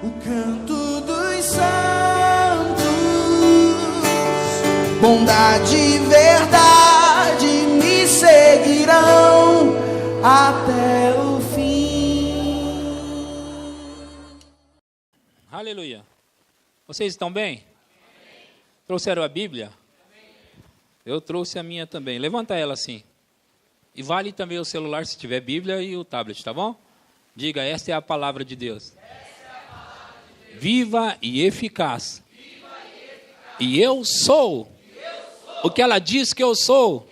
o canto dos santos. Bondade e verdade me seguirão até o fim. Aleluia. Vocês estão bem? Trouxeram a Bíblia? Eu trouxe a minha também. Levanta ela assim. E vale também o celular se tiver Bíblia e o tablet, tá bom? Diga, esta é a palavra de Deus. Viva e eficaz. E eu sou o que ela diz que eu sou.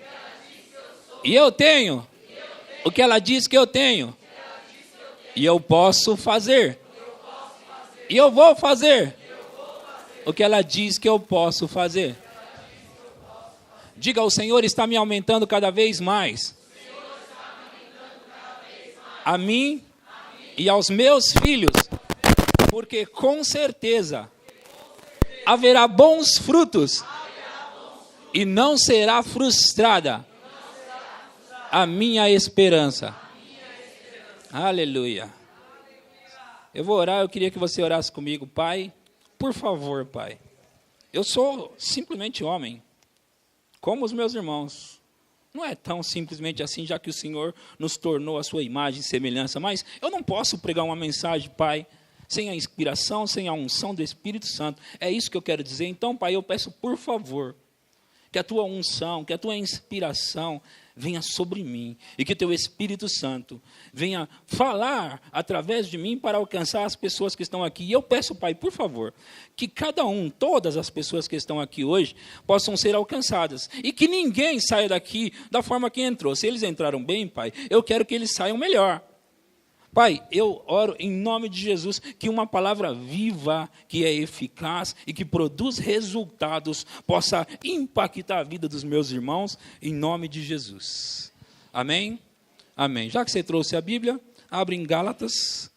E eu tenho o que ela diz que eu tenho. E eu posso fazer. E eu vou fazer o que ela diz que eu posso fazer. Diga, o Senhor está me aumentando cada vez mais. A mim e aos meus filhos. Porque com certeza haverá bons frutos. E não será frustrada a minha esperança. Aleluia. Eu vou orar, eu queria que você orasse comigo. Pai, por favor, Pai. Eu sou simplesmente homem, como os meus irmãos. Não é tão simplesmente assim, já que o Senhor nos tornou a sua imagem e semelhança. Mas eu não posso pregar uma mensagem, Pai, sem a inspiração, sem a unção do Espírito Santo. É isso que eu quero dizer. Então, Pai, eu peço, por favor, que a tua unção, que a tua inspiração venha sobre mim. E que teu Espírito Santo venha falar através de mim para alcançar as pessoas que estão aqui. E eu peço, Pai, por favor, que cada um, todas as pessoas que estão aqui hoje, possam ser alcançadas. E que ninguém saia daqui da forma que entrou. Se eles entraram bem, Pai, eu quero que eles saiam melhor. Pai, eu oro em nome de Jesus que uma palavra viva, que é eficaz e que produz resultados, possa impactar a vida dos meus irmãos, em nome de Jesus. Amém? Amém. Já que você trouxe a Bíblia, abre em Gálatas,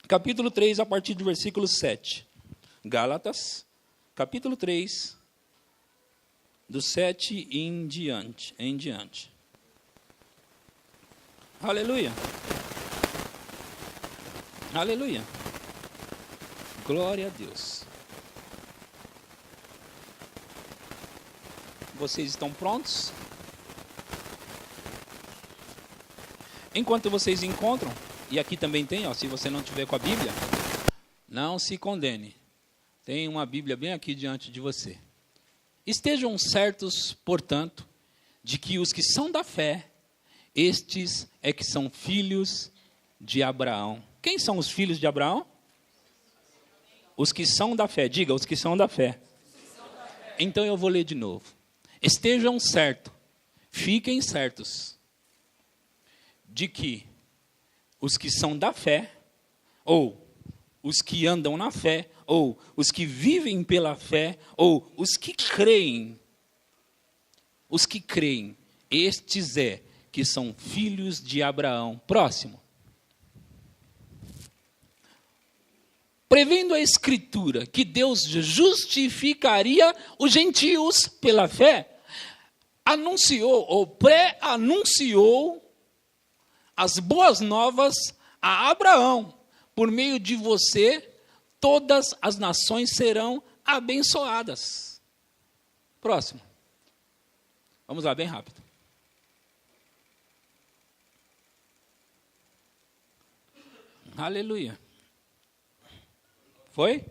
capítulo 3, a partir do versículo 7. Gálatas, capítulo 3, do 7 em diante. Aleluia. Aleluia. Glória a Deus. Vocês estão prontos? Enquanto vocês encontram, e aqui também tem, ó, se você não tiver com a Bíblia, não se condene. Tem uma Bíblia bem aqui diante de você. Estejam certos, portanto, de que os que são da fé, estes é que são filhos de Abraão. Quem são os filhos de Abraão? Os que são da fé. Diga, os que são da fé. Então eu vou ler de novo. Estejam certos, fiquem certos, de que os que são da fé, ou os que andam na fé, ou os que vivem pela fé, ou os que creem, estes é que são filhos de Abraão. Próximo. Prevendo a Escritura que Deus justificaria os gentios pela fé, anunciou ou pré-anunciou as boas novas a Abraão. Por meio de você, todas as nações serão abençoadas. Próximo. Vamos lá, bem rápido. Aleluia. Foi?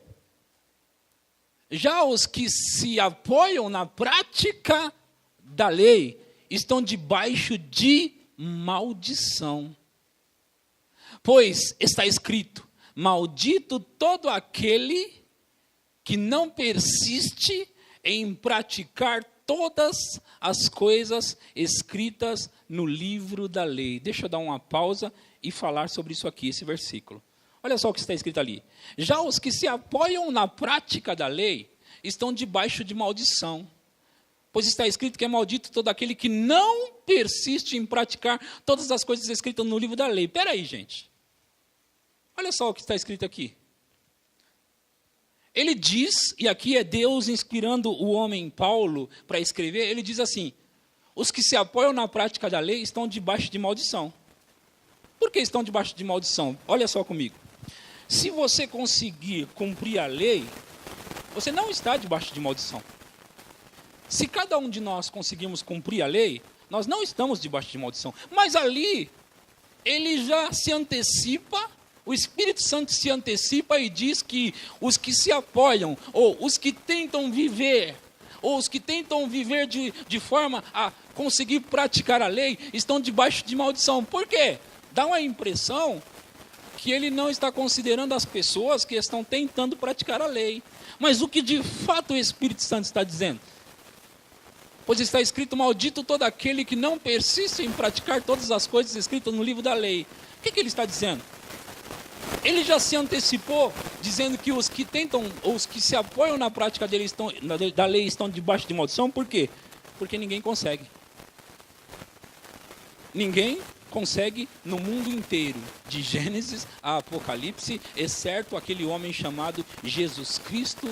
Já os que se apoiam na prática da lei estão debaixo de maldição. Pois está escrito: maldito todo aquele que não persiste em praticar todas as coisas escritas no livro da lei. Deixa eu dar uma pausa e falar sobre isso aqui, esse versículo. Olha só o que está escrito ali. Já os que se apoiam na prática da lei estão debaixo de maldição. Pois está escrito que é maldito todo aquele que não persiste em praticar todas as coisas escritas no livro da lei. Espera aí, gente. Olha só o que está escrito aqui. Ele diz, e aqui é Deus inspirando o homem Paulo para escrever, ele diz assim: os que se apoiam na prática da lei estão debaixo de maldição. Por que estão debaixo de maldição? Olha só comigo. se você conseguir cumprir a lei, você não está debaixo de maldição. Se cada um de nós conseguirmos cumprir a lei, nós não estamos debaixo de maldição. Mas ali, ele já se antecipa, o Espírito Santo se antecipa e diz que os que se apoiam, ou os que tentam viver, ou os que tentam viver de forma a conseguir praticar a lei, estão debaixo de maldição. Por quê? Dá uma impressão que ele não está considerando as pessoas que estão tentando praticar a lei. Mas o que de fato o Espírito Santo está dizendo? Pois está escrito: maldito todo aquele que não persiste em praticar todas as coisas escritas no livro da lei. O que ele está dizendo? Ele já se antecipou, dizendo que os que tentam, ou os que se apoiam na prática da lei estão debaixo de maldição. Por quê? Porque ninguém consegue. Ninguém consegue no mundo inteiro, de Gênesis a Apocalipse, exceto aquele homem chamado Jesus Cristo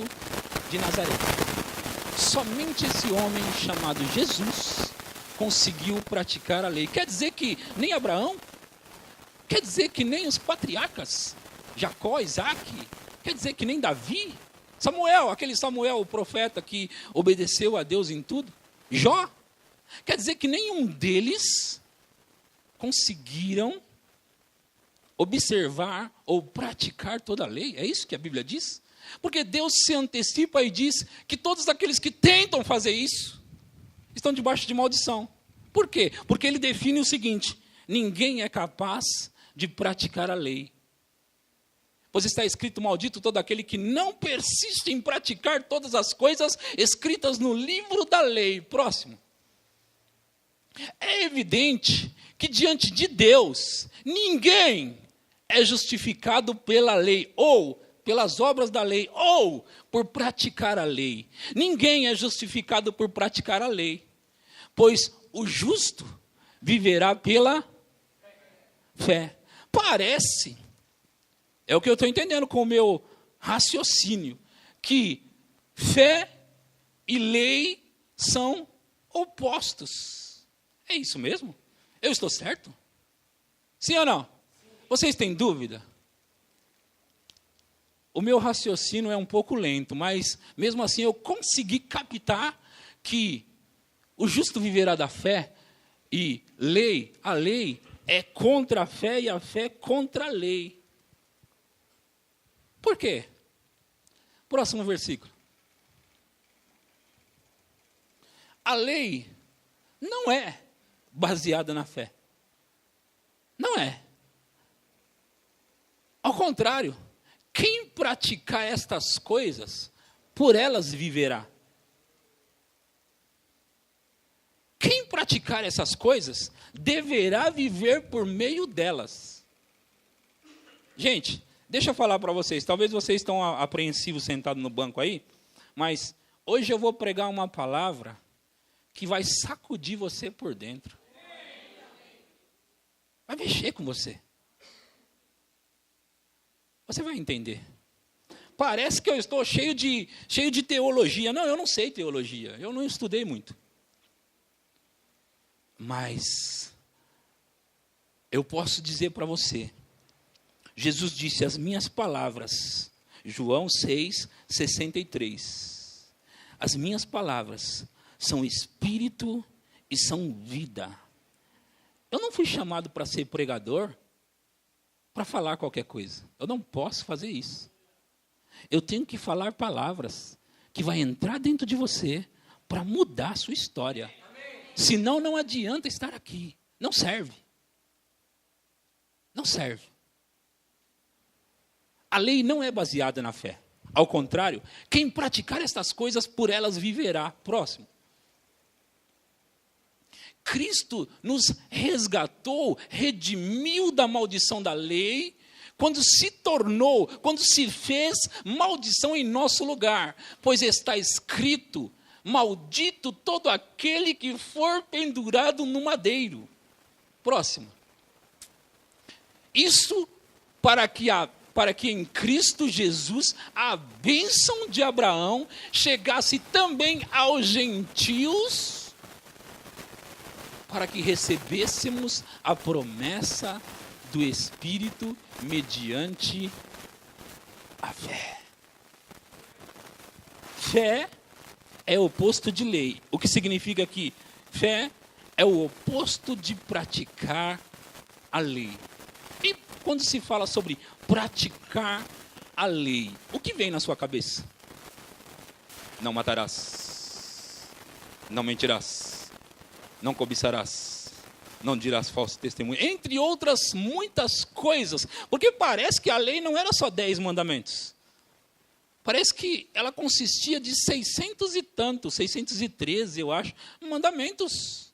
de Nazaré. Somente esse homem chamado Jesus conseguiu praticar a lei. Quer dizer que nem Abraão? Quer dizer que nem os patriarcas? Jacó, Isaac? Quer dizer que nem Davi? Samuel, aquele Samuel, o profeta que obedeceu a Deus em tudo? Jó? Quer dizer que nenhum deles conseguiram observar ou praticar toda a lei? É isso que a Bíblia diz? Porque Deus se antecipa e diz que todos aqueles que tentam fazer isso estão debaixo de maldição. Por quê? Porque ele define o seguinte: ninguém é capaz de praticar a lei. Pois está escrito: maldito todo aquele que não persiste em praticar todas as coisas escritas no livro da lei. Próximo. É evidente que diante de Deus, ninguém é justificado pela lei, ou pelas obras da lei, ou por praticar a lei. Ninguém é justificado por praticar a lei, pois o justo viverá pela fé. Parece, é o que eu estou entendendo com o meu raciocínio, que fé e lei são opostos. É isso mesmo? Eu estou certo? Sim ou não? Vocês têm dúvida? O meu raciocínio é um pouco lento, mas mesmo assim eu consegui captar que o justo viverá da fé e a lei é contra a fé e a fé contra a lei. Por quê? Próximo versículo. A lei não é baseada na fé. Não é. Ao contrário, quem praticar estas coisas, por elas viverá. Quem praticar essas coisas, deverá viver por meio delas. Gente, deixa eu falar para vocês, talvez vocês estão apreensivos sentados no banco aí, mas hoje eu vou pregar uma palavra que vai sacudir você por dentro. Vai mexer com você. Você vai entender. Parece que eu estou cheio de teologia. Não, eu não sei teologia. Eu não estudei muito. Mas eu posso dizer para você. Jesus disse: as minhas palavras, João 6:63. As minhas palavras são espírito e são vida. Eu não fui chamado para ser pregador, para falar qualquer coisa. Eu não posso fazer isso. Eu tenho que falar palavras que vai entrar dentro de você para mudar a sua história. Amém. Senão não adianta estar aqui. Não serve. Não serve. A lei não é baseada na fé. Ao contrário, quem praticar estas coisas, por elas viverá. Próximo. Cristo nos resgatou, redimiu da maldição da lei, quando se fez maldição em nosso lugar, pois está escrito: maldito todo aquele que for pendurado no madeiro. Próximo. Isso para que em Cristo Jesus a bênção de Abraão chegasse também aos gentios, para que recebêssemos a promessa do Espírito mediante a fé. Fé é o oposto de lei. O que significa que fé é o oposto de praticar a lei. E quando se fala sobre praticar a lei, o que vem na sua cabeça? Não matarás, não mentirás, não cobiçarás, não dirás falso testemunho, entre outras muitas coisas, porque parece que a lei não era só 10 mandamentos. Parece que ela consistia de 600 e tantos, 613, eu acho, mandamentos.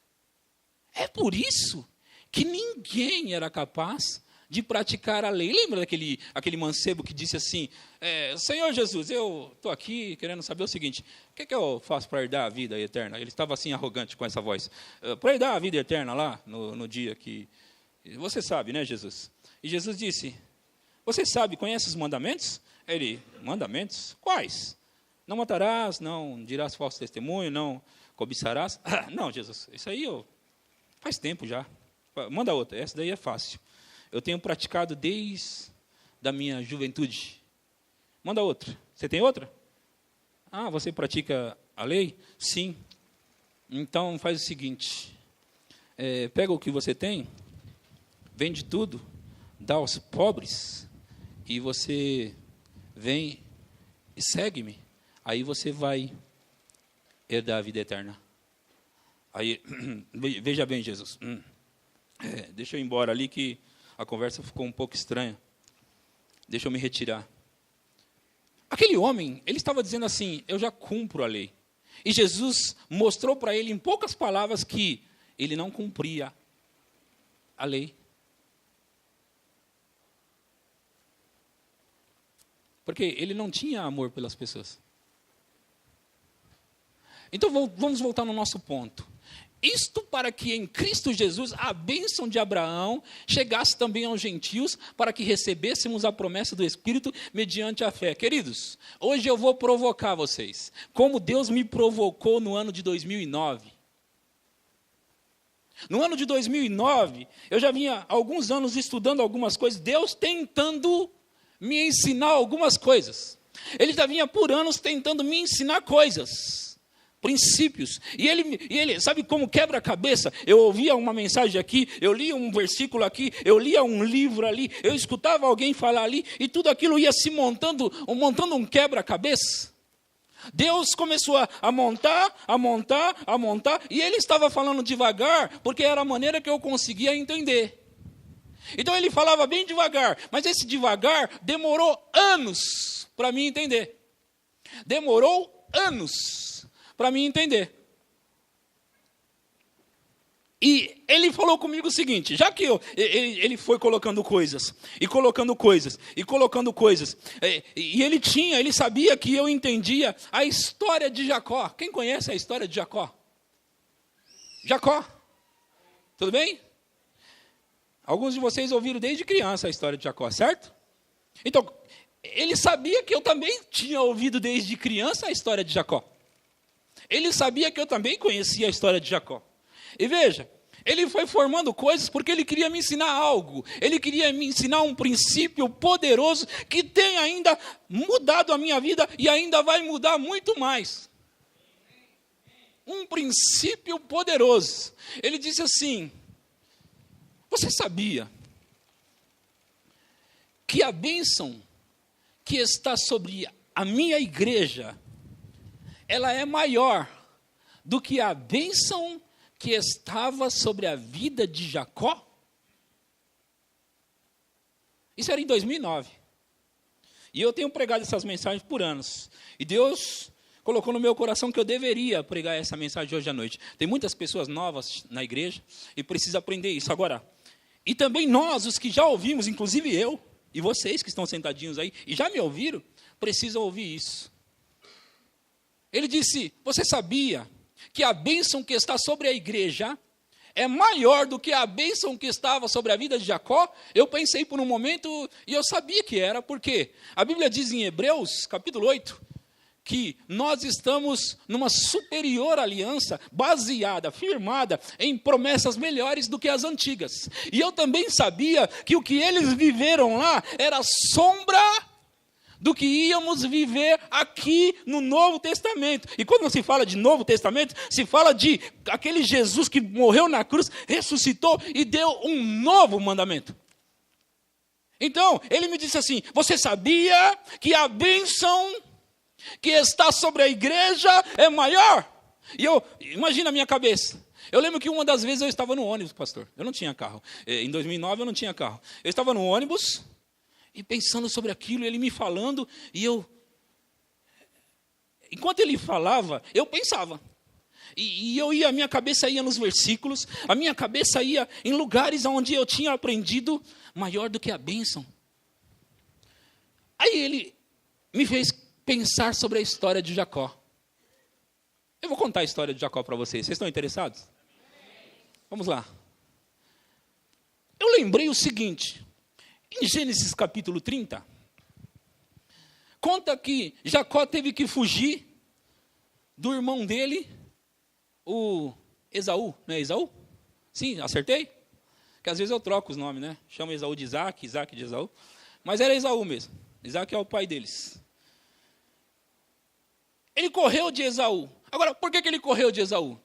É por isso que ninguém era capaz de praticar a lei. Lembra aquele mancebo que disse assim, Senhor Jesus, eu estou aqui querendo saber o seguinte, o que eu faço para herdar a vida eterna? Ele estava assim arrogante com essa voz. Para herdar a vida eterna lá, no dia que... Você sabe, né, Jesus? E Jesus disse, você sabe, conhece os mandamentos? Ele, mandamentos? Quais? Não matarás, não dirás falso testemunho, não cobiçarás. Não, Jesus, isso aí faz tempo já. Manda outra, essa daí é fácil. Eu tenho praticado desde a minha juventude. Manda outra. Você tem outra? Ah, você pratica a lei? Sim. Então faz o seguinte, pega o que você tem, vende tudo, dá aos pobres, e você vem e segue-me. Aí você vai herdar a vida eterna. Aí, veja bem, Jesus. Deixa eu ir embora ali que a conversa ficou um pouco estranha. Deixa eu me retirar. Aquele homem, ele estava dizendo assim, eu já cumpro a lei. E Jesus mostrou para ele em poucas palavras que ele não cumpria a lei. Porque ele não tinha amor pelas pessoas. Então vamos voltar no nosso ponto. Isto para que em Cristo Jesus a bênção de Abraão chegasse também aos gentios, para que recebêssemos a promessa do Espírito mediante a fé. Queridos, hoje eu vou provocar vocês, como Deus me provocou no ano de 2009. No ano de 2009, eu já vinha há alguns anos estudando algumas coisas, Deus tentando me ensinar algumas coisas. Ele já vinha por anos tentando me ensinar coisas, princípios. E ele sabe como quebra-cabeça? Eu ouvia uma mensagem aqui, eu lia um versículo aqui, eu lia um livro ali, eu escutava alguém falar ali, e tudo aquilo ia se montando um quebra-cabeça. Deus começou a montar, e ele estava falando devagar, porque era a maneira que eu conseguia entender. Então ele falava bem devagar, mas esse devagar demorou anos para mim entender. Demorou anos para mim entender. E ele falou comigo o seguinte, já que ele foi colocando coisas, e ele sabia que eu entendia a história de Jacó. Quem conhece a história de Jacó? Jacó, tudo bem? Alguns de vocês ouviram desde criança a história de Jacó, certo? Então, ele sabia que eu também tinha ouvido desde criança a história de Jacó. Ele sabia que eu também conhecia a história de Jacó. E veja, ele foi formando coisas porque ele queria me ensinar algo. Ele queria me ensinar um princípio poderoso que tem ainda mudado a minha vida e ainda vai mudar muito mais. Um princípio poderoso. Ele disse assim, você sabia que a bênção que está sobre a minha igreja, ela é maior do que a bênção que estava sobre a vida de Jacó? Isso era em 2009. E eu tenho pregado essas mensagens por anos. E Deus colocou no meu coração que eu deveria pregar essa mensagem hoje à noite. Tem muitas pessoas novas na igreja e precisa aprender isso. Agora, e também nós, os que já ouvimos, inclusive eu, e vocês que estão sentadinhos aí, e já me ouviram, precisam ouvir isso. Ele disse, você sabia que a bênção que está sobre a igreja é maior do que a bênção que estava sobre a vida de Jacó? Eu pensei por um momento, e eu sabia que era, porque a Bíblia diz em Hebreus, capítulo 8, que nós estamos numa superior aliança, baseada, firmada em promessas melhores do que as antigas. E eu também sabia que o que eles viveram lá era sombra do que íamos viver aqui no Novo Testamento. E quando se fala de Novo Testamento, se fala de aquele Jesus que morreu na cruz, ressuscitou e deu um novo mandamento. Então, ele me disse assim: você sabia que a bênção que está sobre a igreja é maior? E imagina a minha cabeça. Eu lembro que uma das vezes eu estava no ônibus, pastor. Eu não tinha carro. Em 2009 eu não tinha carro. Eu estava no ônibus e pensando sobre aquilo, ele me falando, e enquanto ele falava, eu pensava. E a minha cabeça ia nos versículos, a minha cabeça ia em lugares onde eu tinha aprendido maior do que a bênção. Aí ele me fez pensar sobre a história de Jacó. Eu vou contar a história de Jacó para vocês. Vocês estão interessados? Vamos lá. Eu lembrei o seguinte. Em Gênesis capítulo 30, conta que Jacó teve que fugir do irmão dele, o Esaú. Não é Esaú? Sim, acertei? Porque às vezes eu troco os nomes, né? Chamo Esaú de Isaac, Isaac de Esaú. Mas era Esaú mesmo. Isaac é o pai deles. Ele correu de Esaú. Agora, por que ele correu de Esaú?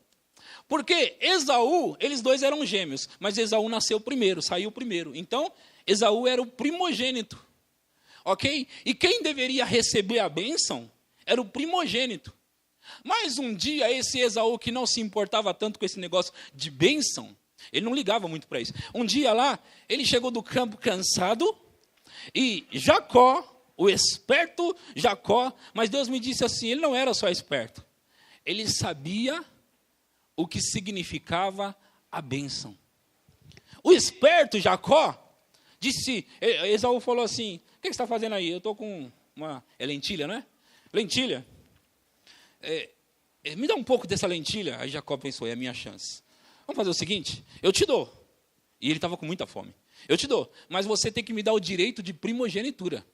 Porque Esaú, eles dois eram gêmeos, mas Esaú nasceu primeiro, saiu primeiro. Então, Esaú era o primogênito, ok? E quem deveria receber a bênção era o primogênito. Mas um dia, esse Esaú, que não se importava tanto com esse negócio de bênção, ele não ligava muito para isso. Um dia lá, ele chegou do campo cansado, e Jacó, o esperto Jacó, mas Deus me disse assim, ele não era só esperto, ele sabia o que significava a bênção. O esperto Jacó disse, Esaú falou assim, o que você está fazendo aí? Eu estou com é lentilha, não é? Lentilha. Me dá um pouco dessa lentilha. Aí Jacó pensou, é a minha chance. Vamos fazer o seguinte, eu te dou. E ele estava com muita fome. Eu te dou, mas você tem que me dar o direito de primogenitura.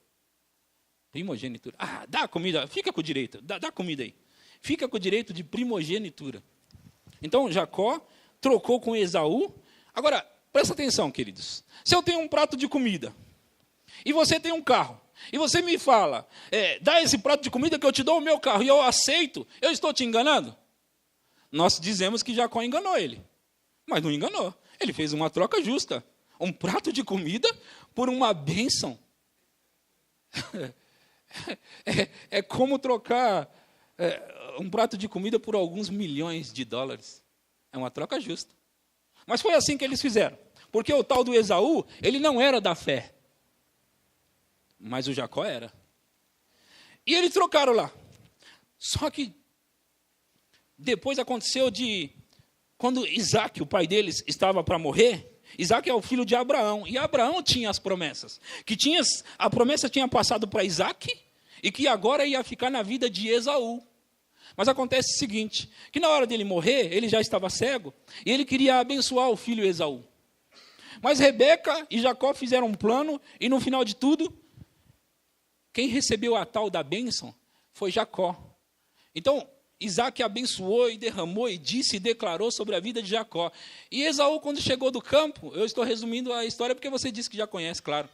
Primogenitura. Ah, dá comida, fica com o direito, dá comida aí. Fica com o direito de primogenitura. Então, Jacó trocou com Esaú. Agora, presta atenção, queridos. Se eu tenho um prato de comida, e você tem um carro, e você me fala, dá esse prato de comida que eu te dou o meu carro, e eu aceito, eu estou te enganando? Nós dizemos que Jacó enganou ele. Mas não enganou. Ele fez uma troca justa. Um prato de comida por uma bênção. É como trocar um prato de comida por alguns milhões de dólares. É uma troca justa. Mas foi assim que eles fizeram. Porque o tal do Esaú, ele não era da fé. Mas o Jacó era. E eles trocaram lá. Só que depois aconteceu quando Isaac, o pai deles, estava para morrer. Isaac é o filho de Abraão. E Abraão tinha as promessas. A promessa tinha passado para Isaac e que agora ia ficar na vida de Esaú. Mas acontece o seguinte, que na hora dele morrer, ele já estava cego, e ele queria abençoar o filho Esaú. Mas Rebeca e Jacó fizeram um plano, e no final de tudo, quem recebeu a tal da bênção foi Jacó. Então, Isaac abençoou e derramou e disse e declarou sobre a vida de Jacó. E Esaú, quando chegou do campo, eu estou resumindo a história porque você disse que já conhece, claro.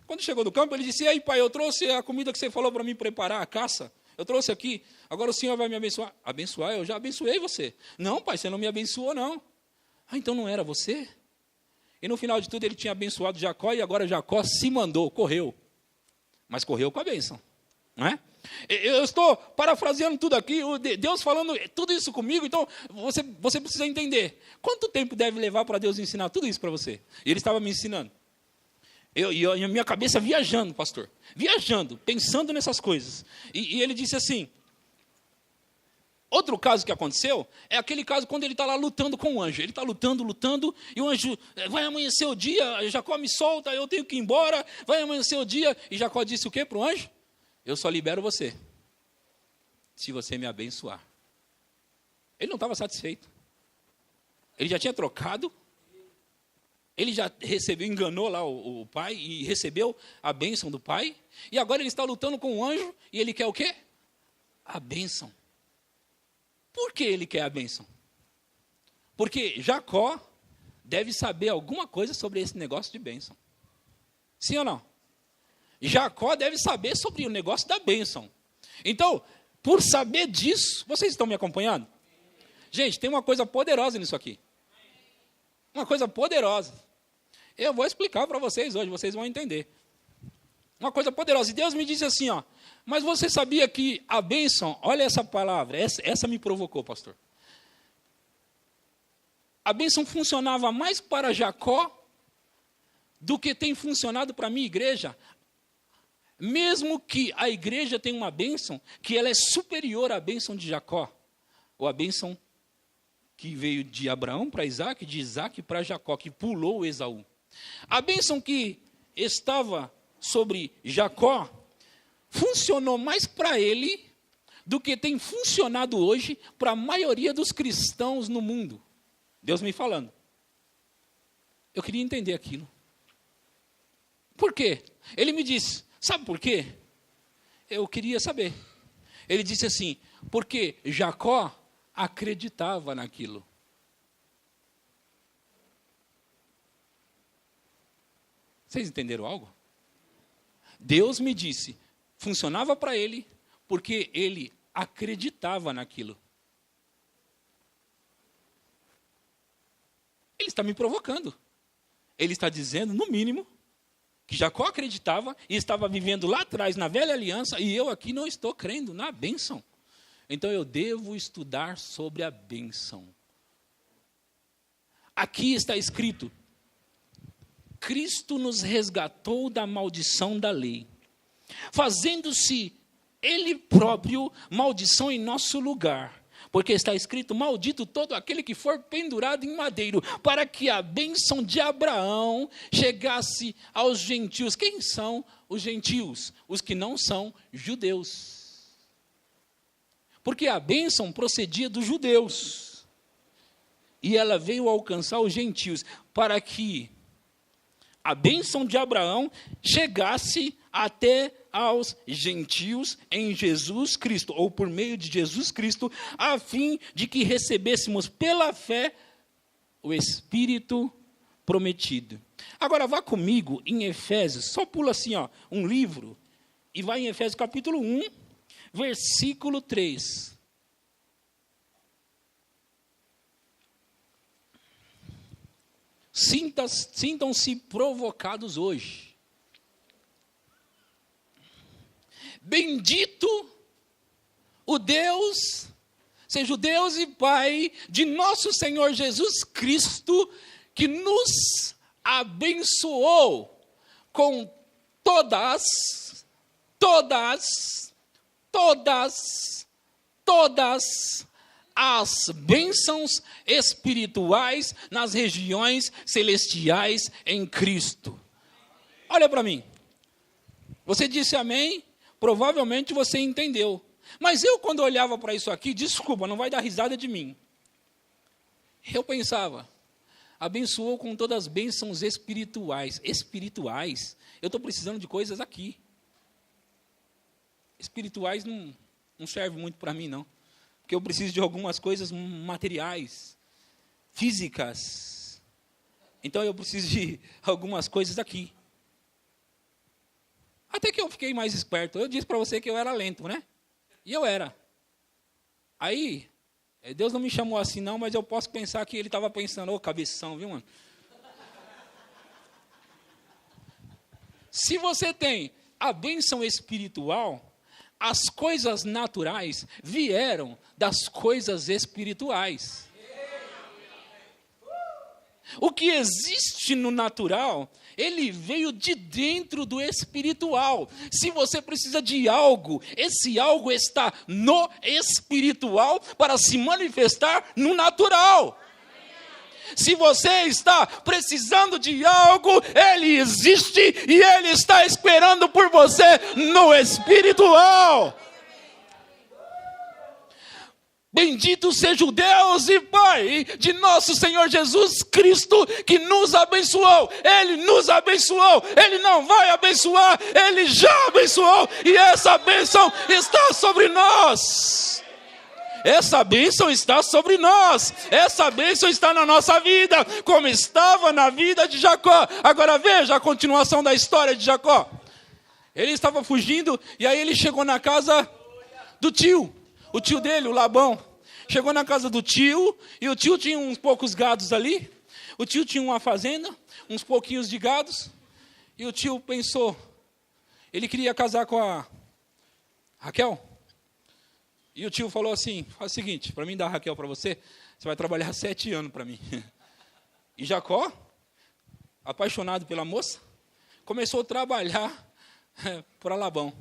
Quando chegou do campo, ele disse, e aí pai, eu trouxe a comida que você falou para mim preparar, a caça. Eu trouxe aqui, agora o senhor vai me abençoar. Abençoar? Eu já abençoei você. Não, pai, você não me abençoou, não. Ah, então não era você? E no final de tudo ele tinha abençoado Jacó e agora Jacó se mandou, correu. Mas correu com a bênção, não é? Eu estou parafraseando tudo aqui, Deus falando tudo isso comigo, então você precisa entender. Quanto tempo deve levar para Deus ensinar tudo isso para você? E ele estava me ensinando. E a minha cabeça viajando, pastor. Viajando, pensando nessas coisas. E ele disse assim, outro caso que aconteceu, é aquele caso quando ele está lá lutando com o anjo. Ele está lutando, e o anjo, vai amanhecer o dia, Jacó me solta, eu tenho que ir embora, vai amanhecer o dia. E Jacó disse o quê para o anjo? Eu só libero você, se você me abençoar. Ele não estava satisfeito. Ele já tinha trocado. Ele já recebeu, enganou lá o pai e recebeu a bênção do pai. E agora ele está lutando com o anjo e ele quer o quê? A bênção. Por que ele quer a bênção? Porque Jacó deve saber alguma coisa sobre esse negócio de bênção. Sim ou não? Jacó deve saber sobre o negócio da bênção. Então, por saber disso, vocês estão me acompanhando? Gente, tem uma coisa poderosa nisso aqui. Uma coisa poderosa. Eu vou explicar para vocês hoje, vocês vão entender. Uma coisa poderosa. E Deus me disse assim, ó, mas você sabia que a bênção, olha essa palavra, essa me provocou, pastor. A bênção funcionava mais para Jacó do que tem funcionado para a minha igreja. Mesmo que a igreja tenha uma bênção, que ela é superior à bênção de Jacó, ou a bênção que veio de Abraão para Isaac, de Isaac para Jacó, que pulou Esaú. A bênção que estava sobre Jacó funcionou mais para ele do que tem funcionado hoje para a maioria dos cristãos no mundo. Deus me falando. Eu queria entender aquilo. Por quê? Ele me disse, sabe por quê? Eu queria saber. Ele disse assim, porque Jacó acreditava naquilo. Vocês entenderam algo? Deus me disse, funcionava para ele, porque ele acreditava naquilo. Ele está me provocando. Ele está dizendo, no mínimo, que Jacó acreditava e estava vivendo lá atrás, na velha aliança, e eu aqui não estou crendo na bênção. Então eu devo estudar sobre a bênção. Aqui está escrito, Cristo nos resgatou da maldição da lei, fazendo-se Ele próprio maldição em nosso lugar. Porque está escrito, maldito todo aquele que for pendurado em madeiro, para que a bênção de Abraão chegasse aos gentios. Quem são os gentios? Os que não são judeus. Porque a bênção procedia dos judeus. E ela veio alcançar os gentios, para que a bênção de Abraão chegasse até aos gentios em Jesus Cristo, ou por meio de Jesus Cristo, a fim de que recebêssemos pela fé o Espírito prometido. Agora vá comigo em Efésios, só pula assim, ó, um livro, e vai em Efésios capítulo 1, versículo 3. Sintam-se provocados hoje. Bendito o Deus, seja o Deus e Pai de nosso Senhor Jesus Cristo, que nos abençoou com todas as bênçãos espirituais nas regiões celestiais em Cristo. Olha para mim. Você disse amém? Provavelmente você entendeu. Mas eu, quando olhava para isso aqui, desculpa, não vai dar risada de mim. Eu pensava, abençoou com todas as bênçãos espirituais. Espirituais? Eu estou precisando de coisas aqui. Espirituais não serve muito para mim, não. Porque eu preciso de algumas coisas materiais, físicas. Então eu preciso de algumas coisas aqui. Até que eu fiquei mais esperto. Eu disse para você que eu era lento, né? E eu era. Aí, Deus não me chamou assim não, mas eu posso pensar que ele estava pensando, ô cabeção, viu, mano? Se você tem a bênção espiritual, as coisas naturais vieram das coisas espirituais. O que existe no natural, ele veio de dentro do espiritual. Se você precisa de algo, esse algo está no espiritual para se manifestar no natural. Se você está precisando de algo, ele existe e ele está esperando por você no espiritual. Bendito seja o Deus e Pai de nosso Senhor Jesus Cristo, que nos abençoou. Ele nos abençoou. Ele não vai abençoar, ele já abençoou. E essa bênção está sobre nós. Essa bênção está sobre nós. Essa bênção está na nossa vida, como estava na vida de Jacó. Agora veja a continuação da história de Jacó. Ele estava fugindo e aí ele chegou na casa do tio. O tio dele, o Labão. Chegou na casa do tio e o tio tinha uns poucos gados ali. O tio tinha uma fazenda, uns pouquinhos de gados. E o tio pensou, ele queria casar com a Raquel. E o tio falou assim, faz o seguinte, para mim dar a Raquel para você, você vai trabalhar 7 anos para mim. E Jacó, apaixonado pela moça, começou a trabalhar para Labão.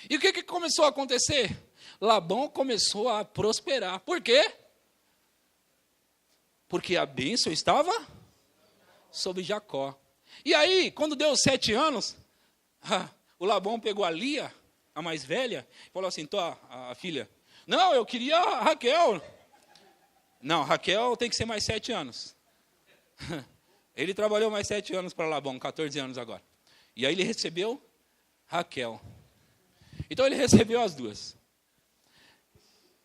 E o que começou a acontecer? Labão começou a prosperar. Por quê? Porque a bênção estava sobre Jacó. E aí, quando deu 7 anos, o Labão pegou a Lia, a mais velha, e falou assim, a filha, não, eu queria a Raquel. Não, Raquel tem que ser mais 7 anos. Ele trabalhou mais 7 anos para Labão, 14 anos agora. E aí ele recebeu Raquel. Então ele recebeu as duas.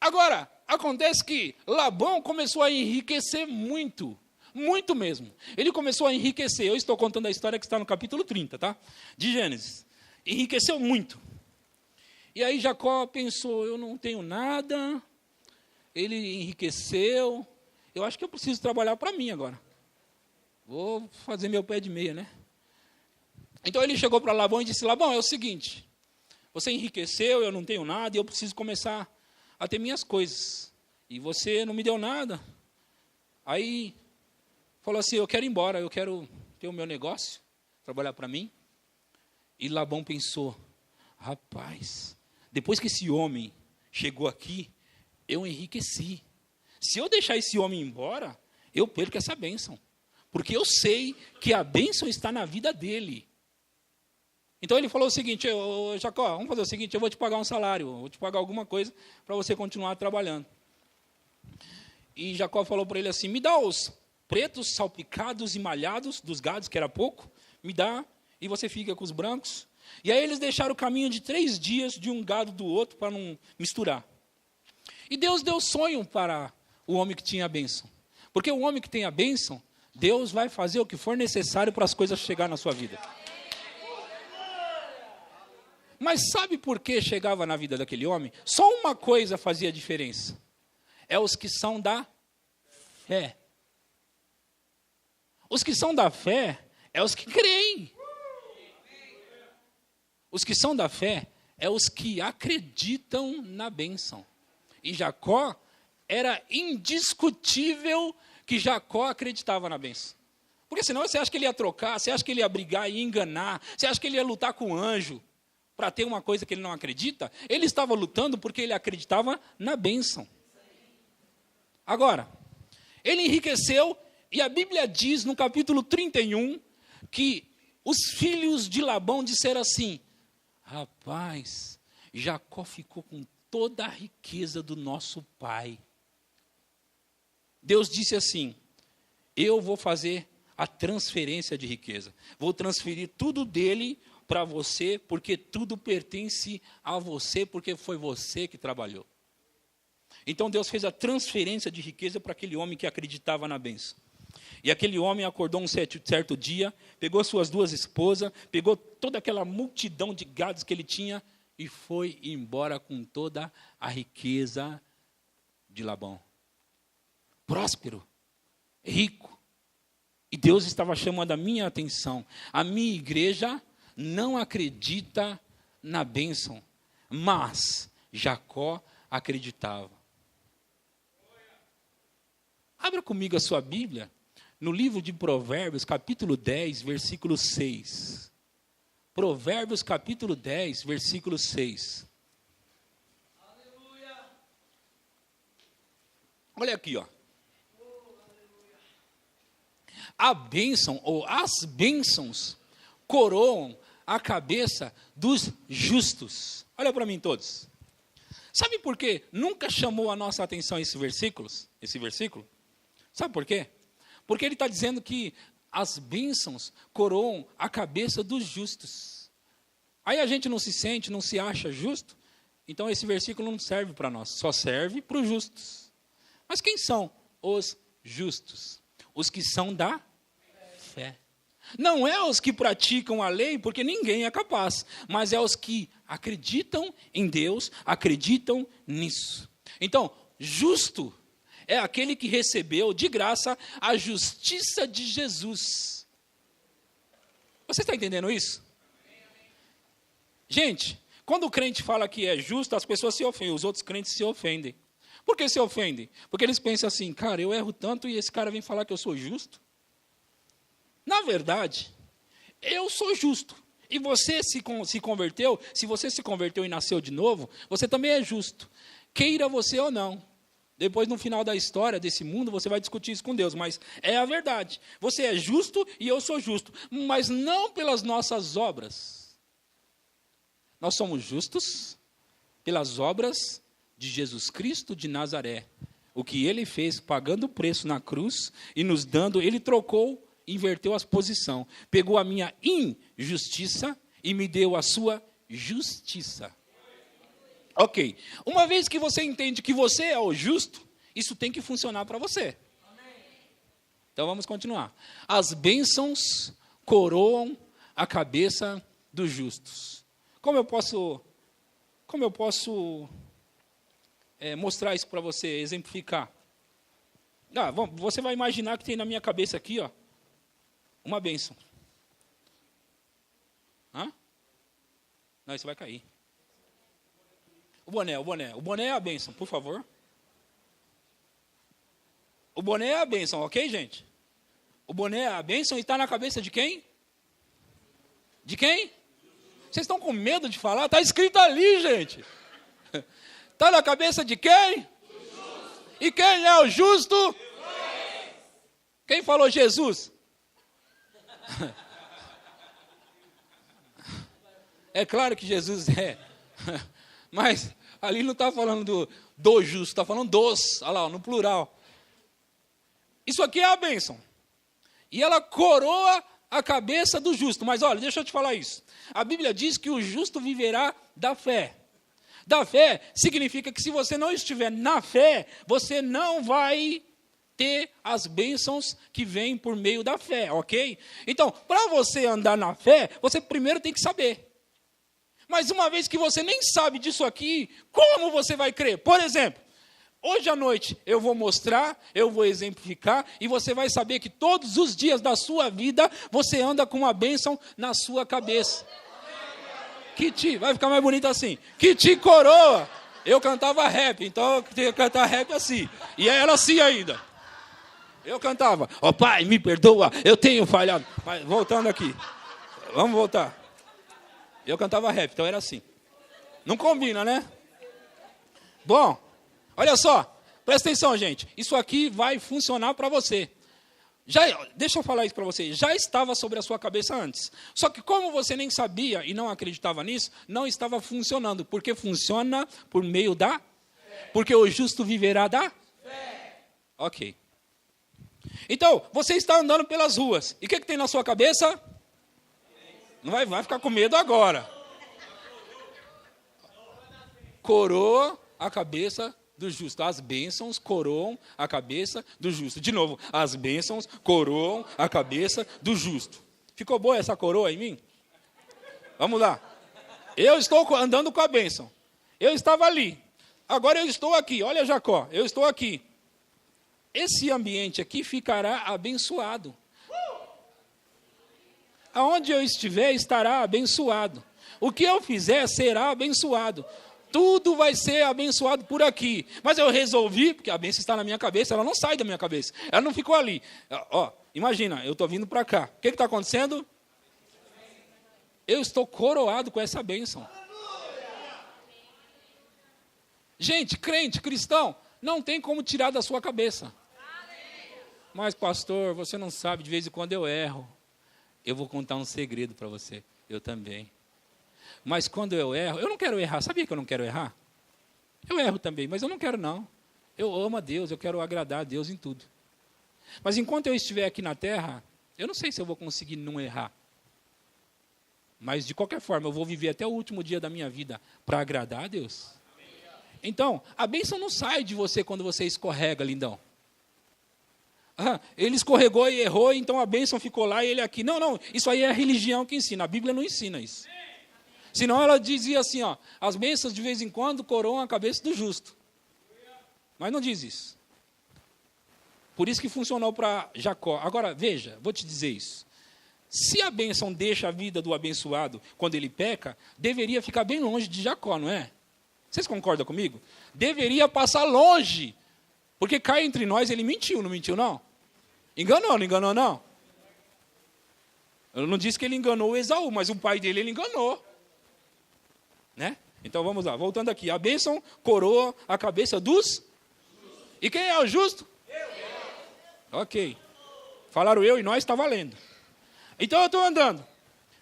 Agora, acontece que Labão começou a enriquecer muito. Muito mesmo. Ele começou a enriquecer. Eu estou contando a história que está no capítulo 30, tá? De Gênesis. Enriqueceu muito. E aí Jacó pensou, eu não tenho nada. Ele enriqueceu. Eu acho que eu preciso trabalhar para mim agora. Vou fazer meu pé de meia, né? Então ele chegou para Labão e disse, Labão, é o seguinte, você enriqueceu, eu não tenho nada, e eu preciso começar a ter minhas coisas. E você não me deu nada. Aí falou assim, eu quero ir embora, eu quero ter o meu negócio, trabalhar para mim. E Labão pensou, rapaz, depois que esse homem chegou aqui, eu enriqueci. Se eu deixar esse homem embora, eu perco essa bênção. Porque eu sei que a bênção está na vida dele. Então ele falou o seguinte, Jacó, vamos fazer o seguinte, eu vou te pagar um salário, eu vou te pagar alguma coisa para você continuar trabalhando. E Jacó falou para ele assim, me dá os pretos salpicados e malhados dos gados, que era pouco, me dá, e você fica com os brancos. E aí eles deixaram o caminho de 3 dias de um gado do outro para não misturar. E Deus deu sonho para o homem que tinha a bênção. Porque o homem que tem a bênção, Deus vai fazer o que for necessário para as coisas chegarem na sua vida. Mas sabe por que chegava na vida daquele homem? Só uma coisa fazia diferença. É os que são da fé. Os que são da fé é os que creem. Os que são da fé é os que acreditam na bênção. E Jacó era indiscutível que Jacó acreditava na bênção. Porque senão você acha que ele ia trocar, você acha que ele ia brigar e enganar, você acha que ele ia lutar com o anjo para ter uma coisa que ele não acredita? Ele estava lutando porque ele acreditava na bênção. Agora, ele enriqueceu e a Bíblia diz no capítulo 31 que os filhos de Labão disseram assim, rapaz, Jacó ficou com toda a riqueza do nosso pai. Deus disse assim, eu vou fazer a transferência de riqueza. Vou transferir tudo dele para você, porque tudo pertence a você, porque foi você que trabalhou. Então Deus fez a transferência de riqueza para aquele homem que acreditava na bênção. E aquele homem acordou um certo dia, pegou suas 2 esposas, pegou toda aquela multidão de gados que ele tinha e foi embora com toda a riqueza de Labão. Próspero, rico. E Deus estava chamando a minha atenção. A minha igreja não acredita na bênção, mas Jacó acreditava. Abra comigo a sua Bíblia, no livro de Provérbios, capítulo 10, versículo 6. Provérbios, capítulo 10, versículo 6. Aleluia. Olha aqui, ó. A bênção, ou as bênçãos, coroam a cabeça dos justos. Olha para mim todos. Sabe por quê? Nunca chamou a nossa atenção esse versículo? Sabe por quê? Porque ele está dizendo que as bênçãos coroam a cabeça dos justos. Aí a gente não se sente, não se acha justo, então esse versículo não serve para nós, só serve para os justos. Mas quem são os justos? Os que são da fé. Não é os que praticam a lei, porque ninguém é capaz, mas é os que acreditam em Deus, acreditam nisso. Então, justo é aquele que recebeu de graça a justiça de Jesus. Você está entendendo isso? Gente, quando o crente fala que é justo, as pessoas se ofendem, os outros crentes se ofendem. Por que se ofendem? Porque eles pensam assim, cara, eu erro tanto e esse cara vem falar que eu sou justo. Na verdade, eu sou justo. E você se converteu, se você se converteu e nasceu de novo, você também é justo. Queira você ou não. Depois, no final da história desse mundo, você vai discutir isso com Deus, mas é a verdade. Você é justo e eu sou justo, mas não pelas nossas obras. Nós somos justos pelas obras de Jesus Cristo de Nazaré. O que ele fez, pagando o preço na cruz e nos dando, ele trocou, inverteu as posições. Pegou a minha injustiça e me deu a sua justiça. Ok. Uma vez que você entende que você é o justo, isso tem que funcionar para você. Então vamos continuar. As bênçãos coroam a cabeça dos justos. Como eu posso mostrar isso para você, exemplificar? Você vai imaginar que tem na minha cabeça aqui, ó, uma bênção. Hã? Não, isso vai cair. O boné. O boné é a bênção, por favor. O boné é a bênção, ok, gente? O boné é a bênção e está na cabeça de quem? De quem? Vocês estão com medo de falar? Está escrito ali, gente. Está na cabeça de quem? E quem é o justo? Quem falou Jesus? É claro que Jesus é. Mas ali não está falando do justo, está falando dos, olha lá, no plural. Isso aqui é a bênção. E ela coroa a cabeça do justo. Mas olha, deixa eu te falar isso. A Bíblia diz que o justo viverá da fé. Da fé significa que se você não estiver na fé, você não vai ter as bênçãos que vêm por meio da fé, ok? Então, para você andar na fé, você primeiro tem que saber. Mas uma vez que você nem sabe disso aqui, como você vai crer? Por exemplo, hoje à noite eu vou mostrar, eu vou exemplificar, e você vai saber que todos os dias da sua vida, você anda com uma bênção na sua cabeça. Vai ficar mais bonito assim. Que te coroa. Eu cantava rap, então eu tinha que cantar rap assim. E era assim ainda. Eu cantava, ó pai, me perdoa, eu tenho falhado. Mas, voltando aqui. Vamos voltar. Eu cantava rap, então era assim. Não combina, né? Bom, olha só. Presta atenção, gente. Isso aqui vai funcionar para você. Deixa eu falar isso para você. Já estava sobre a sua cabeça antes. Só que como você nem sabia e não acreditava nisso, não estava funcionando. Porque funciona por meio da fé. Porque o justo viverá da fé. Ok. Então, você está andando pelas ruas. E o que tem na sua cabeça? Não vai ficar com medo agora. Coroa a cabeça do justo. As bênçãos coroam a cabeça do justo. De novo, as bênçãos coroam a cabeça do justo. Ficou boa essa coroa em mim? Vamos lá. Eu estou andando com a bênção. Eu estava ali. Agora eu estou aqui. Olha, Jacó, eu estou aqui. Esse ambiente aqui ficará abençoado. Aonde eu estiver, estará abençoado. O que eu fizer será abençoado. Tudo vai ser abençoado por aqui. Mas eu resolvi, porque a bênção está na minha cabeça, ela não sai da minha cabeça. Ela não ficou ali. Ó, imagina, eu estou vindo para cá. O que está acontecendo? Eu estou coroado com essa bênção. Gente, crente, cristão, não tem como tirar da sua cabeça. Mas, pastor, você não sabe, de vez em quando eu erro. Eu vou contar um segredo para você. Eu também. Mas quando eu erro, eu não quero errar. Sabia que eu não quero errar? Eu erro também, mas eu não quero não. Eu amo a Deus, eu quero agradar a Deus em tudo. Mas enquanto eu estiver aqui na terra, eu não sei se eu vou conseguir não errar. Mas de qualquer forma, eu vou viver até o último dia da minha vida para agradar a Deus. Então, a bênção não sai de você quando você escorrega, lindão. ele escorregou e errou, então a bênção ficou lá e ele aqui. Não, não, isso aí é a religião que ensina, a Bíblia não ensina isso. Senão ela dizia assim, ó, as bênçãos de vez em quando coroam a cabeça do justo. Mas não diz isso. Por isso que funcionou para Jacó. Agora, veja, vou te dizer isso. Se a bênção deixa a vida do abençoado quando ele peca, deveria ficar bem longe de Jacó, não é? Vocês concordam comigo? Deveria passar longe. Porque cá entre nós ele mentiu, não mentiu não? Enganou, não enganou não? Eu não disse que ele enganou o Esaú, mas o pai dele ele enganou. Né? Então vamos lá, voltando aqui. A bênção coroa a cabeça dos... E quem é o justo? Eu. Ok. Falaram eu e nós, está valendo. Então eu estou andando.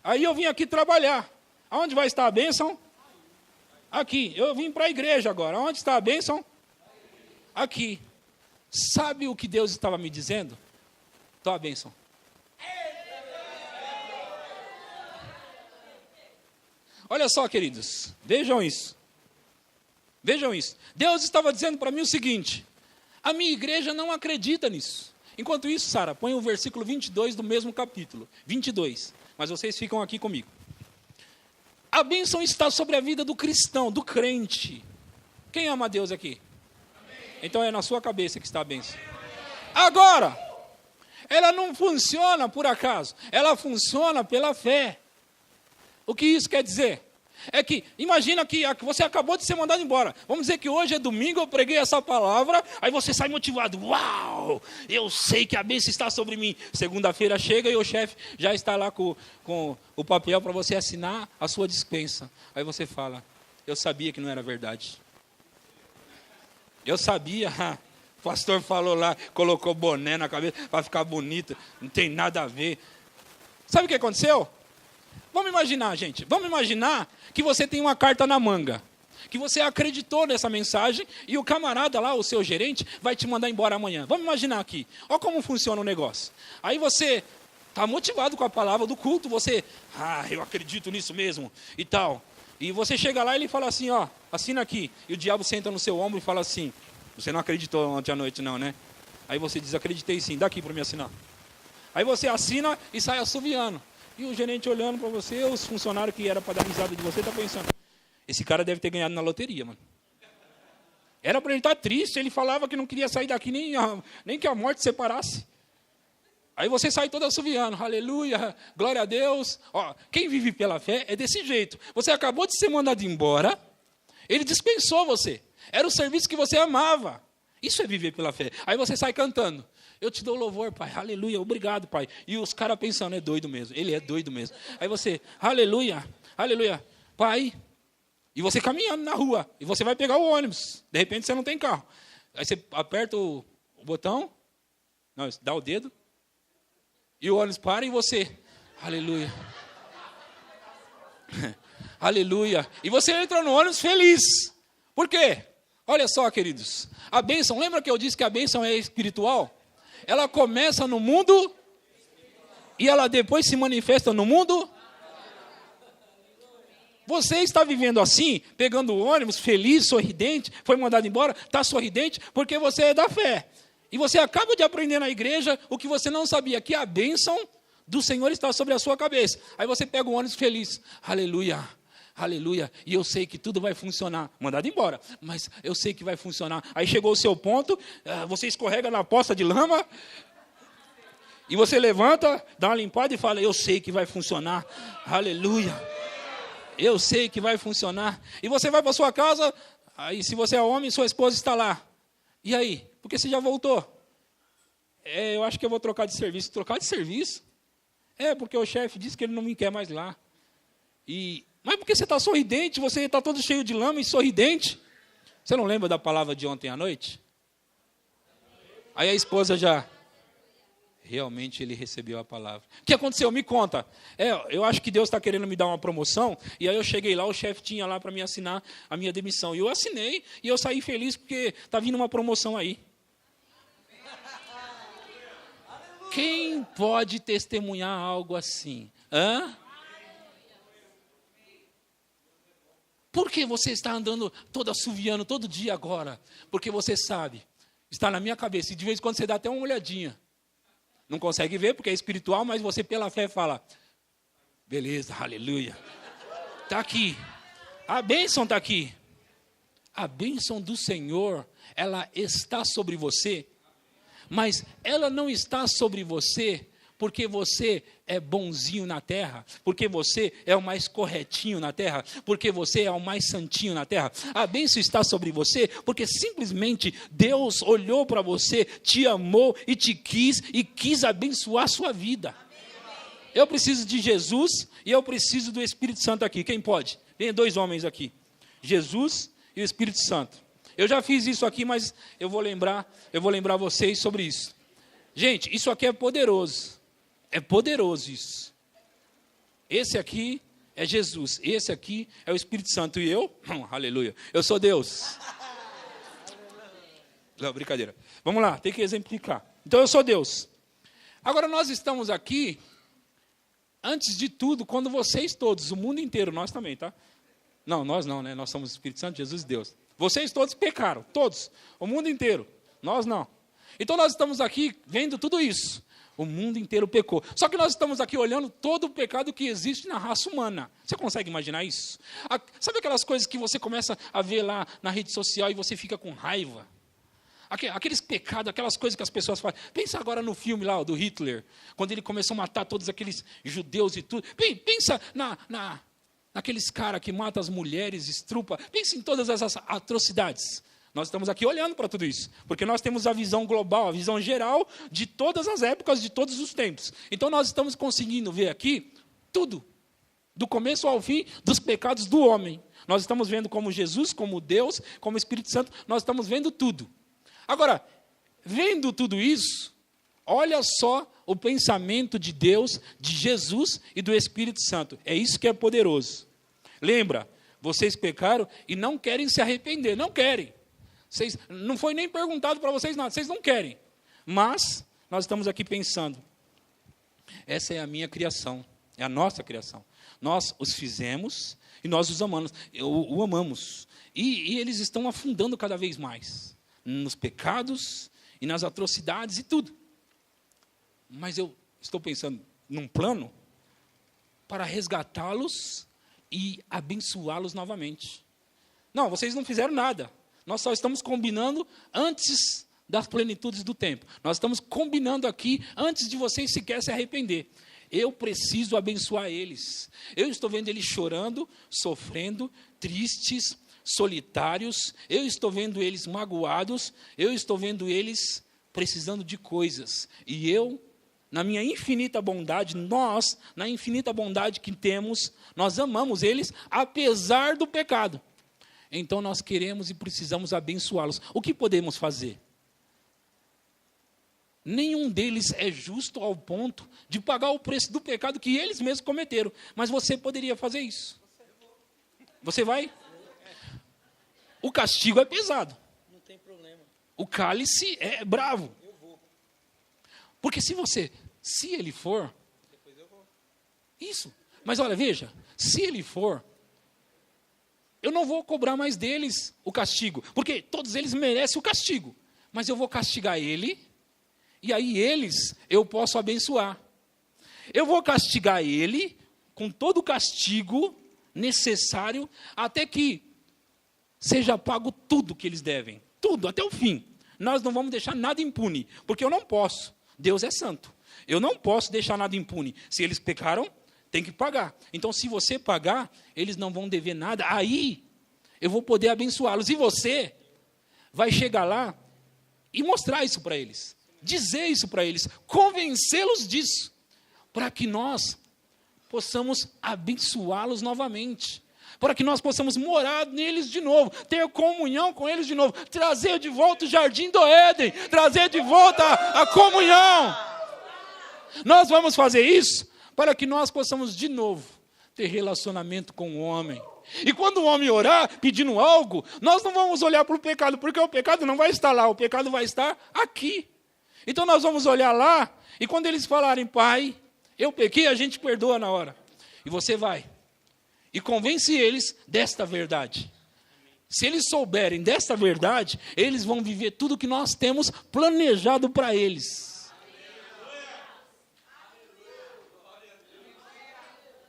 Aí eu vim aqui trabalhar. Aonde vai estar a bênção? Aqui. Eu vim para a igreja agora. Onde está a bênção? Aqui. Sabe o que Deus estava me dizendo? Então a bênção. Olha só, queridos. Vejam isso. Vejam isso. Deus estava dizendo para mim o seguinte. A minha igreja não acredita nisso. Enquanto isso, Sara, põe o versículo 22 do mesmo capítulo. 22. Mas vocês ficam aqui comigo. A bênção está sobre a vida do cristão, do crente. Quem ama a Deus aqui? Então é na sua cabeça que está a bênção. Agora, ela não funciona por acaso. Ela funciona pela fé. O que isso quer dizer? É que, imagina que você acabou de ser mandado embora. Vamos dizer que hoje é domingo, eu preguei essa palavra, aí você sai motivado. Uau, eu sei que a bênção está sobre mim. Segunda-feira chega e o chefe já está lá com o papel para você assinar a sua dispensa. Aí você fala, eu sabia que não era verdade. Eu sabia, o pastor falou lá, colocou boné na cabeça para ficar bonito, não tem nada a ver. Sabe o que aconteceu? Vamos imaginar, gente, vamos imaginar que você tem uma carta na manga, que você acreditou nessa mensagem e o camarada lá, o seu gerente, vai te mandar embora amanhã. Vamos imaginar aqui, olha como funciona o negócio. Aí você está motivado com a palavra do culto, você, eu acredito nisso mesmo e tal. E você chega lá e ele fala assim, ó, assina aqui. E o diabo senta no seu ombro e fala assim, você não acreditou ontem à noite não, né? Aí você diz, acreditei sim, dá aqui para me assinar. Aí você assina e sai assoviando. E o gerente olhando para você, os funcionários que era para dar risada de você, tá pensando, esse cara deve ter ganhado na loteria, mano. Era para ele estar triste, ele falava que não queria sair daqui nem que a morte separasse. Aí você sai todo assoviando, aleluia, glória a Deus. Ó, quem vive pela fé é desse jeito. Você acabou de ser mandado embora, ele dispensou você. Era o serviço que você amava. Isso é viver pela fé. Aí você sai cantando. Eu te dou louvor, Pai, aleluia, obrigado, Pai. E os caras pensando, é doido mesmo, ele é doido mesmo. Aí você, aleluia, aleluia, Pai. E você caminhando na rua, e você vai pegar o ônibus. De repente você não tem carro. Aí você aperta o botão, não, dá o dedo, e o ônibus para e você, aleluia. Aleluia. E você entra no ônibus feliz. Por quê? Olha só, queridos. A bênção, lembra que eu disse que a bênção é espiritual? Ela começa no mundo e ela depois se manifesta no mundo. Você está vivendo assim, pegando o ônibus, feliz, sorridente, foi mandado embora, está sorridente, porque você é da fé. E você acaba de aprender na igreja o que você não sabia, que a bênção do Senhor está sobre a sua cabeça. Aí você pega o ônibus feliz, aleluia, aleluia, e eu sei que tudo vai funcionar. Mandado embora, mas eu sei que vai funcionar. Aí chegou o seu ponto, você escorrega na poça de lama, e você levanta, dá uma limpada e fala, eu sei que vai funcionar, aleluia, eu sei que vai funcionar. E você vai para sua casa, aí se você é homem, sua esposa está lá. E aí? Porque você já voltou. Eu acho que eu vou trocar de serviço. Trocar de serviço? Porque o chefe disse que ele não me quer mais lá. Mas porque você está sorridente, você está todo cheio de lama e sorridente. Você não lembra da palavra de ontem à noite? Aí a esposa já... Realmente ele recebeu a palavra. O que aconteceu? Me conta. Eu acho que Deus está querendo me dar uma promoção. E aí eu cheguei lá, o chefe tinha lá para me assinar a minha demissão. E eu assinei e eu saí feliz porque está vindo uma promoção aí. Quem pode testemunhar algo assim? Por que você está andando todo assoviando todo dia agora? Porque você sabe, está na minha cabeça, e de vez em quando você dá até uma olhadinha. Não consegue ver porque é espiritual, mas você pela fé fala, beleza, aleluia. Está aqui. A bênção está aqui. A bênção do Senhor, ela está sobre você, mas ela não está sobre você porque você é bonzinho na terra, porque você é o mais corretinho na terra, porque você é o mais santinho na terra. A bênção está sobre você porque simplesmente Deus olhou para você, te amou e te quis e quis abençoar a sua vida. Eu preciso de Jesus e eu preciso do Espírito Santo aqui. Quem pode? Tem 2 homens aqui. Jesus e o Espírito Santo. Eu já fiz isso aqui, mas eu vou lembrar vocês sobre isso. Gente, isso aqui é poderoso. É poderoso isso. Esse aqui é Jesus. Esse aqui é o Espírito Santo. E eu? Aleluia. Eu sou Deus. Não, brincadeira. Vamos lá, tem que exemplificar. Então eu sou Deus. Agora nós estamos aqui, antes de tudo, quando vocês todos, o mundo inteiro, nós também, tá? Não, nós não, né? Nós somos o Espírito Santo, Jesus e Deus. Vocês todos pecaram, todos. O mundo inteiro. Nós não. Então nós estamos aqui vendo tudo isso. O mundo inteiro pecou. Só que nós estamos aqui olhando todo o pecado que existe na raça humana. Você consegue imaginar isso? Sabe aquelas coisas que você começa a ver lá na rede social e você fica com raiva? Aqueles pecados, aquelas coisas que as pessoas fazem. Pensa agora no filme lá, do Hitler, quando ele começou a matar todos aqueles judeus e tudo. Pensa naqueles caras que matam as mulheres, estrupa. Pensa em todas essas atrocidades. Nós estamos aqui olhando para tudo isso, porque nós temos a visão global, a visão geral de todas as épocas, de todos os tempos. Então nós estamos conseguindo ver aqui tudo, do começo ao fim, dos pecados do homem. Nós estamos vendo como Jesus, como Deus, como Espírito Santo, nós estamos vendo tudo. Agora, vendo tudo isso, olha só o pensamento de Deus, de Jesus e do Espírito Santo. É isso que é poderoso. Lembra, vocês pecaram e não querem se arrepender, não querem. Não foi nem perguntado para vocês nada, vocês não querem. Mas nós estamos aqui pensando, essa é a minha criação, é a nossa criação. Nós os fizemos e nós os amamos. O amamos. E eles estão afundando cada vez mais nos pecados e nas atrocidades e tudo. Mas eu estou pensando num plano para resgatá-los e abençoá-los novamente. Não, vocês não fizeram nada. Nós só estamos combinando antes das plenitudes do tempo. Nós estamos combinando aqui antes de vocês sequer se arrepender. Eu preciso abençoar eles. Eu estou vendo eles chorando, sofrendo, tristes, solitários. Eu estou vendo eles magoados. Eu estou vendo eles precisando de coisas. E eu, na minha infinita bondade, nós, na infinita bondade que temos, nós amamos eles, apesar do pecado. Então nós queremos e precisamos abençoá-los. O que podemos fazer? Nenhum deles é justo ao ponto de pagar o preço do pecado que eles mesmos cometeram. Mas você poderia fazer isso. Você vai? O castigo é pesado. Não tem problema. O cálice é bravo. Eu vou. Porque se ele for... Depois eu vou. Isso. Mas olha, veja, se ele for... Eu não vou cobrar mais deles o castigo, porque todos eles merecem o castigo. Mas eu vou castigar ele, e aí eu posso abençoar. Eu vou castigar ele com todo o castigo necessário, até que seja pago tudo que eles devem. Tudo, até o fim. Nós não vamos deixar nada impune, porque eu não posso. Deus é santo. Eu não posso deixar nada impune. Se eles pecaram, tem que pagar. Então, se você pagar, eles não vão dever nada. Aí, eu vou poder abençoá-los. E você vai chegar lá e mostrar isso para eles. Dizer isso para eles. Convencê-los disso. Para que nós possamos abençoá-los novamente. Para que nós possamos morar neles de novo. Ter comunhão com eles de novo. Trazer de volta o jardim do Éden. Trazer de volta a comunhão. Nós vamos fazer isso para que nós possamos de novo ter relacionamento com o homem. E quando o homem orar, pedindo algo, nós não vamos olhar para o pecado, porque o pecado não vai estar lá, o pecado vai estar aqui. Então nós vamos olhar lá, e quando eles falarem, Pai, eu pequei, a gente perdoa na hora. E você vai, e convence eles desta verdade. Se eles souberem desta verdade, eles vão viver tudo que nós temos planejado para eles.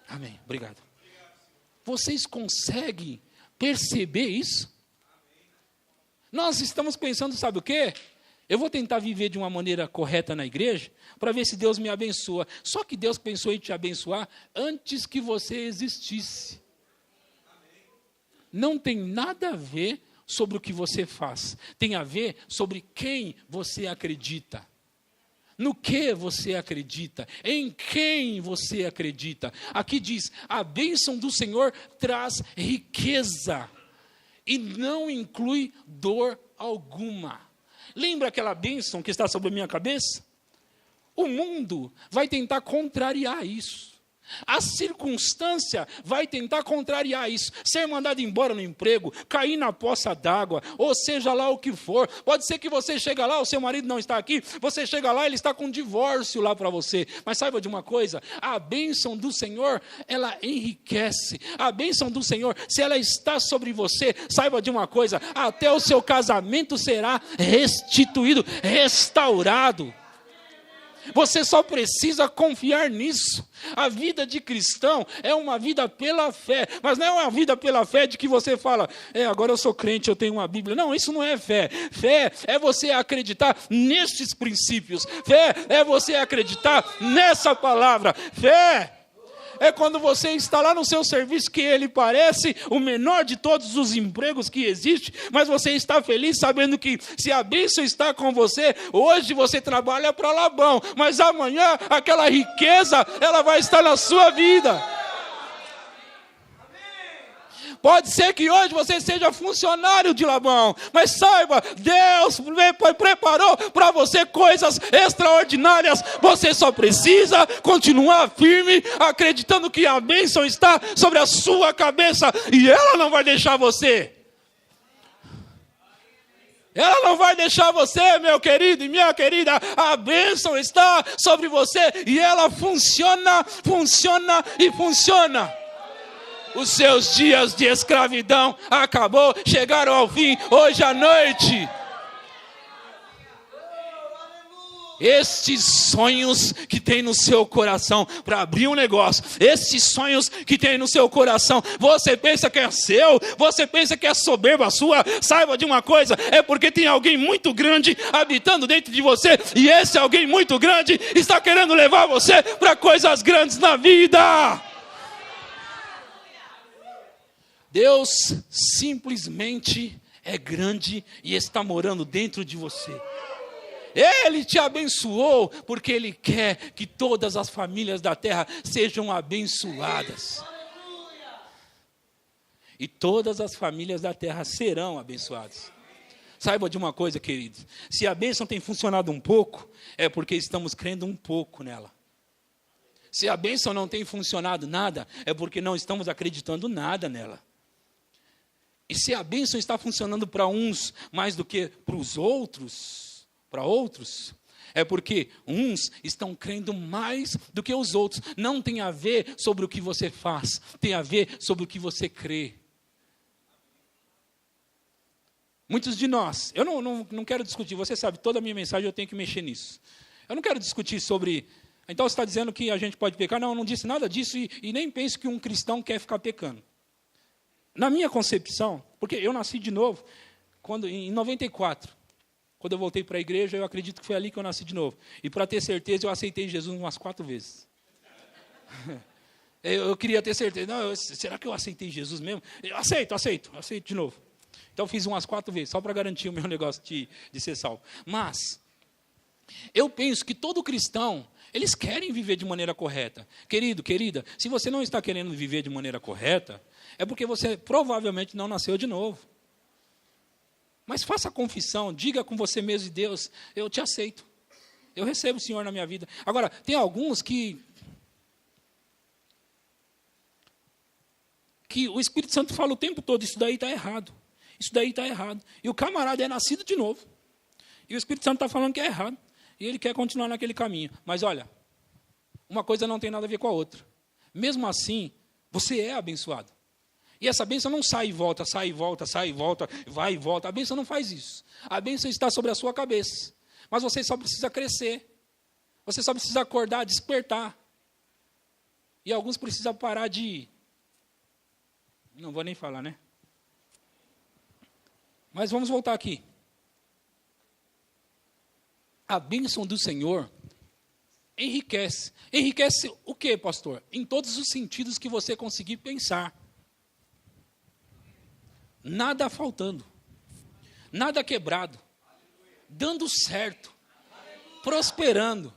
Amém. Obrigado. Vocês conseguem perceber isso? Nós estamos pensando, sabe o quê? Eu vou tentar viver de uma maneira correta na igreja, para ver se Deus me abençoa. Só que Deus pensou em te abençoar antes que você existisse. Não tem nada a ver sobre o que você faz. Tem a ver sobre quem você acredita. No que você acredita, em quem você acredita. Aqui diz, a bênção do Senhor traz riqueza e não inclui dor alguma. Lembra aquela bênção que está sobre a minha cabeça? O mundo vai tentar contrariar isso. A circunstância vai tentar contrariar isso. Ser mandado embora no emprego, cair na poça d'água, ou seja lá o que for. Pode ser que você chega lá, o seu marido não está aqui, você chega lá, ele está com divórcio lá para você. Mas saiba de uma coisa, a bênção do Senhor, ela enriquece. A bênção do Senhor, se ela está sobre você, saiba de uma coisa, até o seu casamento será restituído, restaurado. Você só precisa confiar nisso. A vida de cristão é uma vida pela fé, mas não é uma vida pela fé de que você fala, agora eu sou crente, eu tenho uma Bíblia. Não, isso não é fé. Fé é você acreditar nestes princípios. Fé é você acreditar nessa palavra. Fé é quando você está lá no seu serviço, que ele parece o menor de todos os empregos que existe, mas você está feliz sabendo que se a bênção está com você, hoje você trabalha para Labão, mas amanhã aquela riqueza, ela vai estar na sua vida. Pode ser que hoje você seja funcionário de Labão, mas saiba, Deus preparou para você coisas extraordinárias. Você só precisa continuar firme, acreditando que a bênção está sobre a sua cabeça e ela não vai deixar você. Ela não vai deixar você, meu querido e minha querida. A bênção está sobre você e ela funciona, funciona e funciona. Os seus dias de escravidão acabou, chegaram ao fim hoje à noite. Estes sonhos que tem no seu coração para abrir um negócio, estes sonhos que tem no seu coração, você pensa que é seu, você pensa que é soberba sua, saiba de uma coisa, é porque tem alguém muito grande habitando dentro de você, e esse alguém muito grande está querendo levar você para coisas grandes na vida. Deus simplesmente é grande e está morando dentro de você. Ele te abençoou porque Ele quer que todas as famílias da terra sejam abençoadas. E todas as famílias da terra serão abençoadas. Saiba de uma coisa, queridos. Se a bênção tem funcionado um pouco, é porque estamos crendo um pouco nela. Se a bênção não tem funcionado nada, é porque não estamos acreditando nada nela. E se a bênção está funcionando para uns mais do que para outros, é porque uns estão crendo mais do que os outros. Não tem a ver sobre o que você faz, tem a ver sobre o que você crê. Muitos de nós, eu não quero discutir, você sabe, toda a minha mensagem eu tenho que mexer nisso. Eu não quero discutir sobre, então você está dizendo que a gente pode pecar? Não, eu não disse nada disso e nem penso que um cristão quer ficar pecando. Na minha concepção, porque eu nasci de novo, em 94, quando eu voltei para a igreja, eu acredito que foi ali que eu nasci de novo. E para ter certeza, eu aceitei Jesus umas 4 vezes. Eu queria ter certeza. Não, será que eu aceitei Jesus mesmo? Eu aceito de novo. Então eu fiz umas 4 vezes, só para garantir o meu negócio de ser salvo. Mas, eu penso que todo cristão, eles querem viver de maneira correta. Querido, querida, se você não está querendo viver de maneira correta, é porque você provavelmente não nasceu de novo. Mas faça a confissão, diga com você mesmo e Deus, eu te aceito. Eu recebo o Senhor na minha vida. Agora, tem alguns que o Espírito Santo fala o tempo todo, isso daí está errado. Isso daí está errado. E o camarada é nascido de novo. E o Espírito Santo está falando que é errado. E ele quer continuar naquele caminho. Mas olha, uma coisa não tem nada a ver com a outra. Mesmo assim, você é abençoado. E essa bênção não sai e volta, vai e volta. A bênção não faz isso. A bênção está sobre a sua cabeça. Mas você só precisa crescer. Você só precisa acordar, despertar. E alguns precisam parar de... Não vou nem falar, né? Mas vamos voltar aqui. A bênção do Senhor enriquece. Enriquece o quê, pastor? Em todos os sentidos que você conseguir pensar. Nada faltando. Nada quebrado. Dando certo. Prosperando.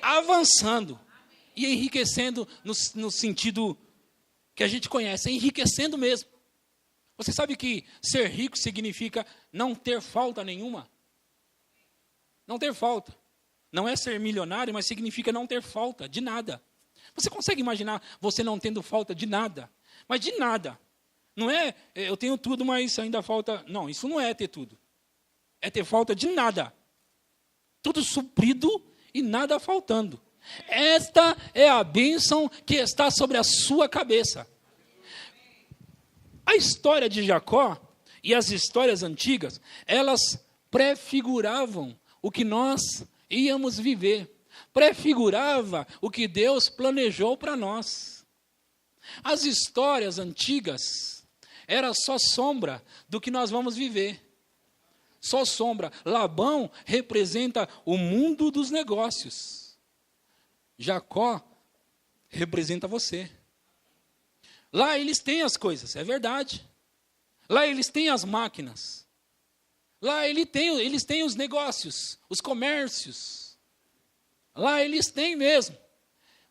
Avançando. E enriquecendo no sentido que a gente conhece. Enriquecendo mesmo. Você sabe que ser rico significa não ter falta nenhuma? Não ter falta. Não é ser milionário, mas significa não ter falta de nada. Você consegue imaginar você não tendo falta de nada? Mas de nada. Não é, eu tenho tudo, mas ainda falta... Não, isso não é ter tudo. É ter falta de nada. Tudo suprido e nada faltando. Esta é a bênção que está sobre a sua cabeça. A história de Jacó e as histórias antigas, elas prefiguravam o que nós íamos viver. Prefigurava o que Deus planejou para nós. As histórias antigas eram só sombra do que nós vamos viver. Só sombra. Labão representa o mundo dos negócios. Jacó representa você. Lá eles têm as coisas, é verdade. Lá eles têm as máquinas. Lá eles têm os negócios, os comércios. Lá eles têm mesmo.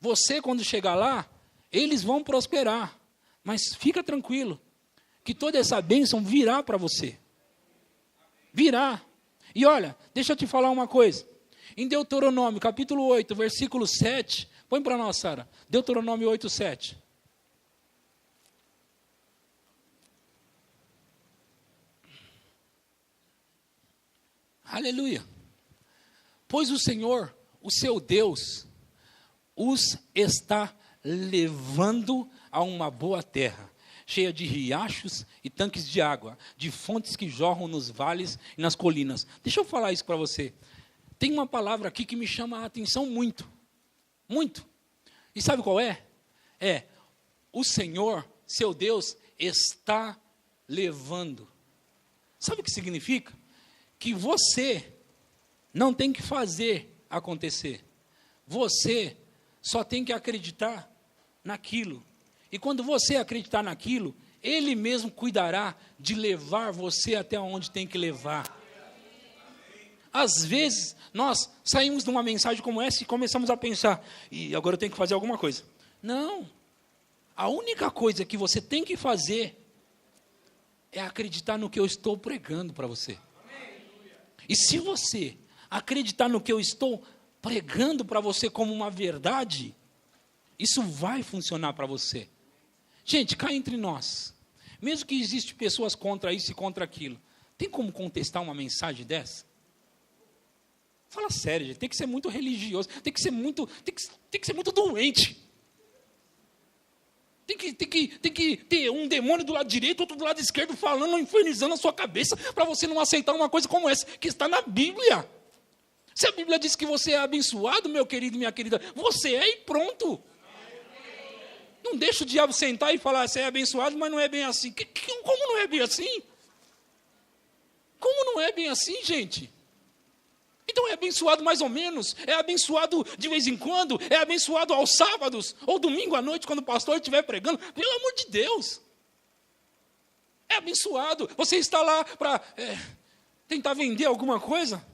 Você, quando chegar lá, eles vão prosperar. Mas fica tranquilo, que toda essa bênção virá para você. Virá. E olha, deixa eu te falar uma coisa. Em Deuteronômio, capítulo 8, versículo 7. Põe para nós, Sara. Deuteronômio 8, 7. Aleluia. Pois o Senhor, o seu Deus, os está levando a uma boa terra, cheia de riachos e tanques de água, de fontes que jorram nos vales e nas colinas. Deixa eu falar isso para você. Tem uma palavra aqui que me chama a atenção muito. Muito. E sabe qual é? É, o Senhor, seu Deus, está levando. Sabe o que significa? Que você não tem que fazer acontecer. Você só tem que acreditar naquilo. E quando você acreditar naquilo, Ele mesmo cuidará de levar você até onde tem que levar. Às vezes, nós saímos de uma mensagem como essa e começamos a pensar, e agora eu tenho que fazer alguma coisa. Não. A única coisa que você tem que fazer é acreditar no que eu estou pregando para você. E se você acreditar no que eu estou pregando para você como uma verdade, isso vai funcionar para você. Gente, cá entre nós, mesmo que existem pessoas contra isso e contra aquilo, tem como contestar uma mensagem dessa? Fala sério, gente, tem que ser muito religioso, tem que ser muito doente. Tem que ter um demônio do lado direito, outro do lado esquerdo, falando, infernizando a sua cabeça, para você não aceitar uma coisa como essa, que está na Bíblia. Se a Bíblia diz que você é abençoado, meu querido e minha querida, você é e pronto. Não deixa o diabo sentar e falar, você é abençoado, mas não é bem assim. Como não é bem assim? Como não é bem assim, gente? Então é abençoado mais ou menos, é abençoado de vez em quando, é abençoado aos sábados, ou domingo à noite, quando o pastor estiver pregando, pelo amor de Deus. É abençoado. Você está lá para tentar vender alguma coisa,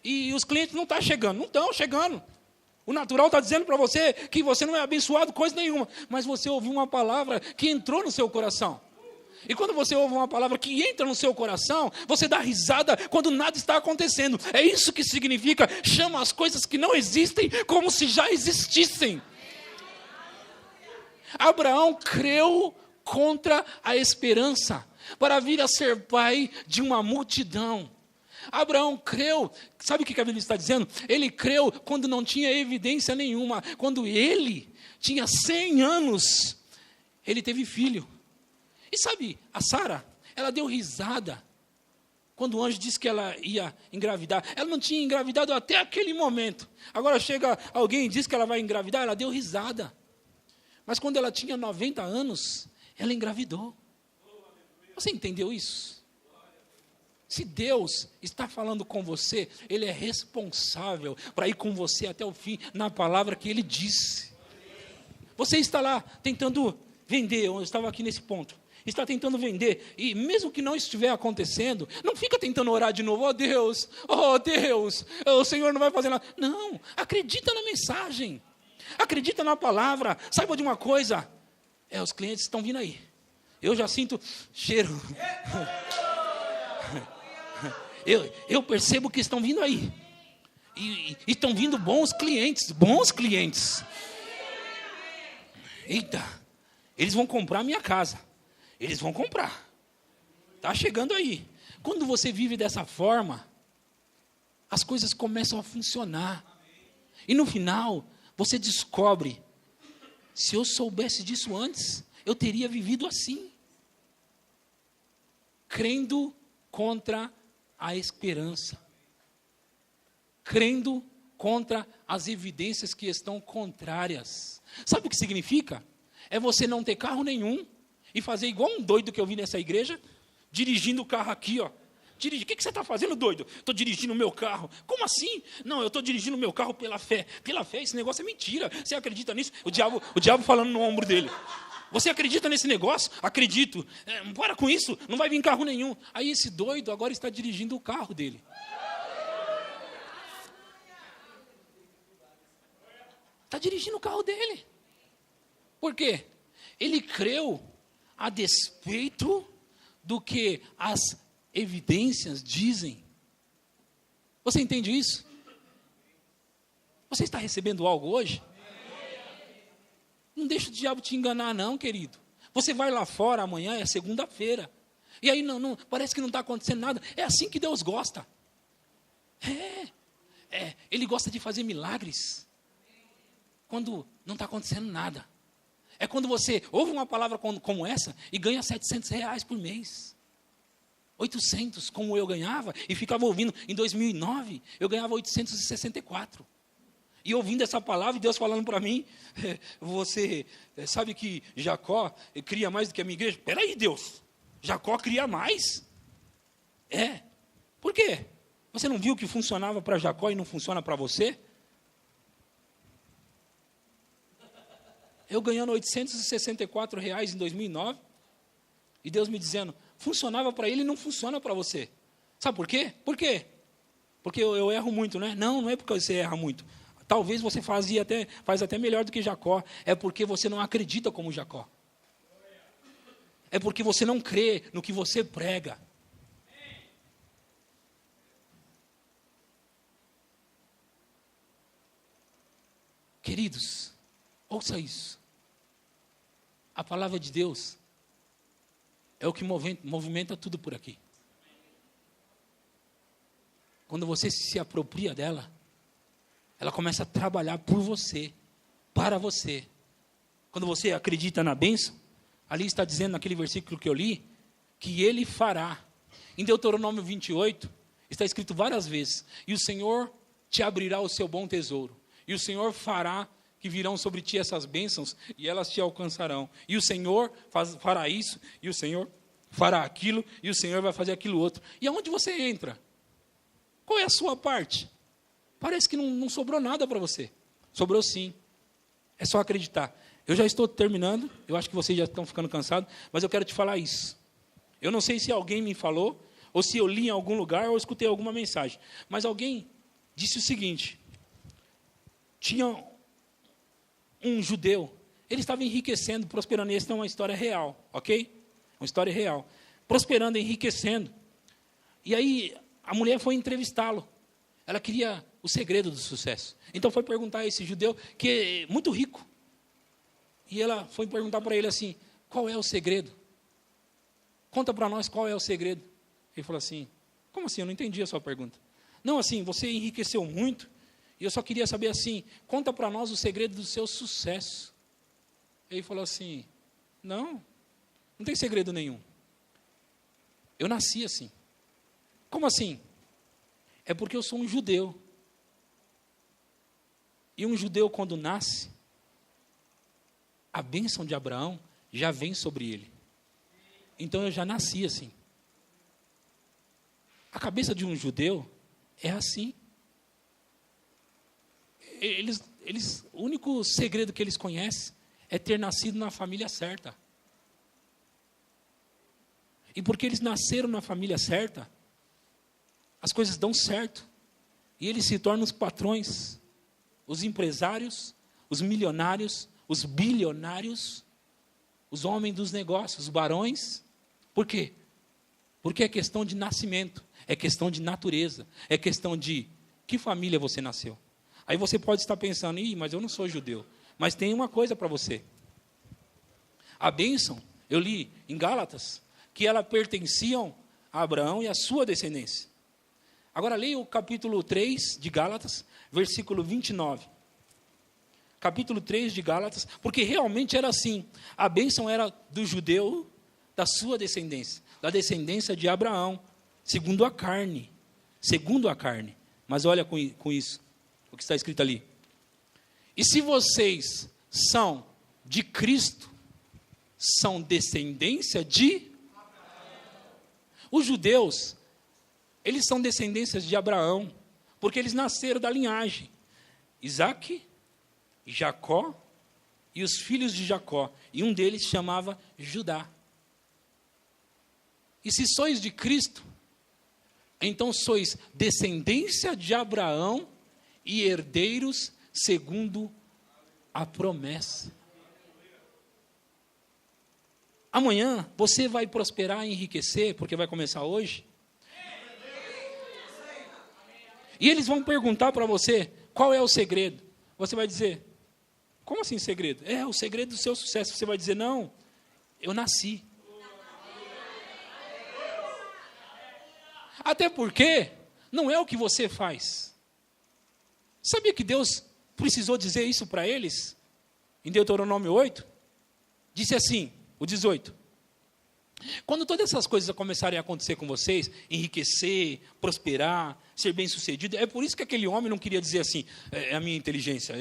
e os clientes não estão chegando, não estão chegando. O natural está dizendo para você que você não é abençoado coisa nenhuma, mas você ouviu uma palavra que entrou no seu coração. E quando você ouve uma palavra que entra no seu coração, você dá risada quando nada está acontecendo. É isso que significa, chama as coisas que não existem como se já existissem. Abraão creu contra a esperança para vir a ser pai de uma multidão. Abraão creu, sabe o que a Bíblia está dizendo? Ele creu quando não tinha evidência nenhuma. Quando ele tinha 100 anos, ele teve filho. E sabe, a Sara, ela deu risada quando o anjo disse que ela ia engravidar. Ela não tinha engravidado até aquele momento. Agora chega alguém e diz que ela vai engravidar, ela deu risada. Mas quando ela tinha 90 anos, ela engravidou. Você entendeu isso? Se Deus está falando com você, Ele é responsável para ir com você até o fim, na palavra que Ele disse. Você está lá tentando vender, eu estava aqui nesse ponto, está tentando vender, e mesmo que não estiver acontecendo, não fica tentando orar de novo, oh Deus, o Senhor não vai fazer nada. Não, acredita na mensagem, acredita na palavra, saiba de uma coisa, os clientes estão vindo aí, eu já sinto cheiro, eu percebo que estão vindo aí, e estão vindo bons clientes, eita, eles vão comprar a minha casa, eles vão comprar, está chegando aí. Quando você vive dessa forma, as coisas começam a funcionar, e no final, você descobre, se eu soubesse disso antes, eu teria vivido assim, crendo contra a esperança, crendo contra as evidências que estão contrárias. Sabe o que significa? É você não ter carro nenhum e fazer igual um doido que eu vi nessa igreja, dirigindo o carro aqui, ó. O que você está fazendo, doido? Estou dirigindo o meu carro. Como assim? Não, eu estou dirigindo o meu carro pela fé. Pela fé, esse negócio é mentira. Você acredita nisso? O diabo falando no ombro dele. Você acredita nesse negócio? Acredito. Para com isso, não vai vir carro nenhum. Aí esse doido agora está dirigindo o carro dele. Está dirigindo o carro dele. Por quê? Ele creu a despeito do que as evidências dizem. Você entende isso? Você está recebendo algo hoje? Não deixa o diabo te enganar não, querido. Você vai lá fora amanhã, é segunda-feira. E aí não, parece que não está acontecendo nada. É assim que Deus gosta. Ele gosta de fazer milagres quando não está acontecendo nada. É quando você ouve uma palavra como essa e ganha R$700 por mês. 800, como eu ganhava, e ficava ouvindo. Em 2009, eu ganhava 864. E ouvindo essa palavra, e Deus falando para mim, você sabe que Jacó cria mais do que a minha igreja? Espera aí, Deus, Jacó cria mais? Por quê? Você não viu que funcionava para Jacó e não funciona para você? Eu ganhando R$864 em 2009, e Deus me dizendo, funcionava para ele e não funciona para você. Sabe por quê? Por quê? Porque eu erro muito, né? Não é porque você erra muito. Talvez você faz até melhor do que Jacó. É porque você não acredita como Jacó. É porque você não crê no que você prega. Queridos, ouça isso. A palavra de Deus é o que movimenta tudo por aqui. Quando você se apropria dela, ela começa a trabalhar por você, para você. Quando você acredita na bênção, ali está dizendo naquele versículo que eu li, que Ele fará. Em Deuteronômio 28, está escrito várias vezes, e o Senhor te abrirá o seu bom tesouro, e o Senhor fará que virão sobre ti essas bênçãos, e elas te alcançarão. E o Senhor fará isso, e o Senhor fará aquilo, e o Senhor vai fazer aquilo outro. E aonde você entra? Qual é a sua parte? Parece que não sobrou nada para você. Sobrou sim. É só acreditar. Eu já estou terminando, eu acho que vocês já estão ficando cansados, mas eu quero te falar isso. Eu não sei se alguém me falou, ou se eu li em algum lugar, ou escutei alguma mensagem. Mas alguém disse o seguinte, tinha um judeu, ele estava enriquecendo, prosperando, essa é uma história real, ok? Uma história real. Prosperando, enriquecendo. E aí, a mulher foi entrevistá-lo. Ela queria o segredo do sucesso. Então foi perguntar a esse judeu, que é muito rico. E ela foi perguntar para ele assim, qual é o segredo? Conta para nós qual é o segredo. Ele falou assim, como assim? Eu não entendi a sua pergunta. Não, assim, você enriqueceu muito, e eu só queria saber assim, conta para nós o segredo do seu sucesso. Ele falou assim, não tem segredo nenhum. Eu nasci assim. Como assim? É porque eu sou um judeu. E um judeu, quando nasce, a bênção de Abraão já vem sobre ele. Então eu já nasci assim. A cabeça de um judeu é assim. O único segredo que eles conhecem é ter nascido na família certa. E porque eles nasceram na família certa, as coisas dão certo. E eles se tornam os patrões, os empresários, os milionários, os bilionários, os homens dos negócios, os barões. Por quê? Porque é questão de nascimento, é questão de natureza, é questão de que família você nasceu. Aí você pode estar pensando, mas eu não sou judeu. Mas tem uma coisa para você. A bênção, eu li em Gálatas, que ela pertenciam a Abraão e a sua descendência. Agora leia o capítulo 3 de Gálatas, versículo 29. Capítulo 3 de Gálatas, porque realmente era assim. A bênção era do judeu, da sua descendência, da descendência de Abraão, segundo a carne. Segundo a carne. Mas olha com isso, o que está escrito ali. E se vocês são de Cristo, são descendência de Abraão. Os judeus, eles são descendências de Abraão, porque eles nasceram da linhagem. Isaque, Jacó e os filhos de Jacó. E um deles chamava Judá. E se sois de Cristo, então sois descendência de Abraão e herdeiros segundo a promessa. Amanhã você vai prosperar e enriquecer, porque vai começar hoje. E eles vão perguntar para você, qual é o segredo? Você vai dizer, como assim segredo? É o segredo do seu sucesso. Você vai dizer, não, eu nasci. Até porque não é o que você faz. Sabia que Deus precisou dizer isso para eles? Em Deuteronômio 8, disse assim, o 18. Quando todas essas coisas começarem a acontecer com vocês, enriquecer, prosperar, ser bem-sucedido, é por isso que aquele homem não queria dizer assim, é a minha inteligência,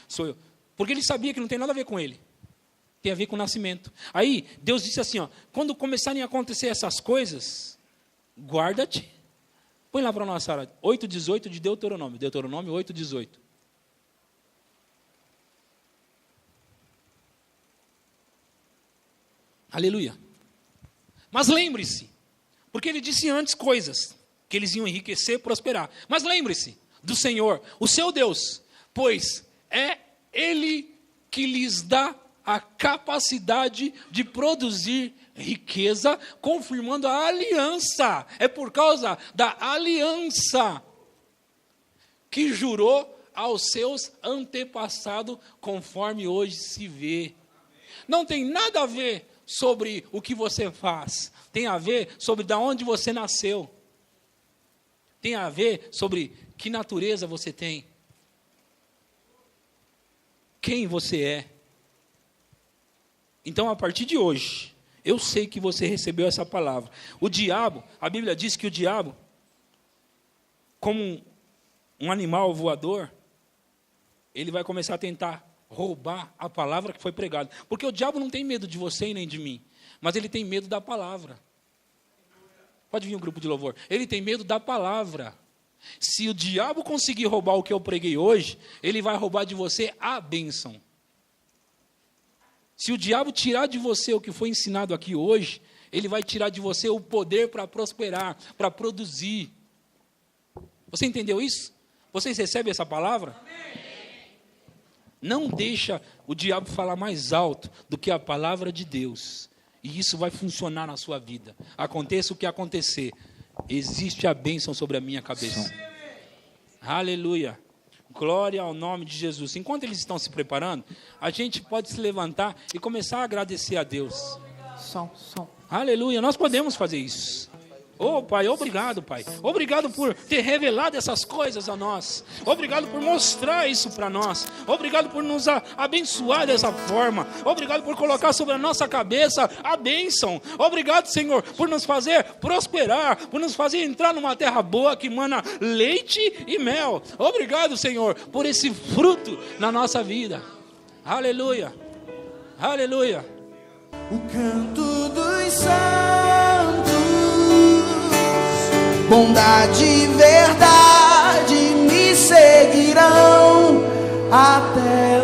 sou eu. Porque ele sabia que não tem nada a ver com ele. Tem a ver com o nascimento. Aí, Deus disse assim, quando começarem a acontecer essas coisas, guarda-te. Põe lá para nós, Sara, 8:18 de Deuteronômio. Deuteronômio 8:18. Aleluia. Mas lembre-se, porque ele disse antes coisas, que eles iam enriquecer e prosperar. Mas lembre-se do Senhor, o seu Deus, pois é Ele que lhes dá a capacidade de produzir riqueza, confirmando a aliança. É por causa da aliança que jurou aos seus antepassados, conforme hoje se vê. Não tem nada a ver sobre o que você faz. Tem a ver sobre de onde você nasceu. Tem a ver sobre que natureza você tem. Quem você é. Então, a partir de hoje, eu sei que você recebeu essa palavra. O diabo, a Bíblia diz que o diabo, como um animal voador, ele vai começar a tentar roubar a palavra que foi pregada. Porque o diabo não tem medo de você e nem de mim, mas ele tem medo da palavra. Pode vir um grupo de louvor. Ele tem medo da palavra. Se o diabo conseguir roubar o que eu preguei hoje, ele vai roubar de você a bênção. Se o diabo tirar de você o que foi ensinado aqui hoje, ele vai tirar de você o poder para prosperar, para produzir. Você entendeu isso? Vocês recebem essa palavra? Amém. Não deixa o diabo falar mais alto do que a palavra de Deus. E isso vai funcionar na sua vida. Aconteça o que acontecer, existe a bênção sobre a minha cabeça. Sim. Aleluia. Glória ao nome de Jesus. Enquanto eles estão se preparando, a gente pode se levantar e começar a agradecer a Deus. Som. Aleluia. Nós podemos fazer isso. Oh, Pai, obrigado, Pai. Obrigado por ter revelado essas coisas a nós. Obrigado por mostrar isso para nós. Obrigado por nos abençoar dessa forma. Obrigado por colocar sobre a nossa cabeça a bênção. Obrigado, Senhor, por nos fazer prosperar, por nos fazer entrar numa terra boa que emana leite e mel. Obrigado, Senhor, por esse fruto na nossa vida. Aleluia. Aleluia. O canto dos santos, bondade e verdade me seguirão até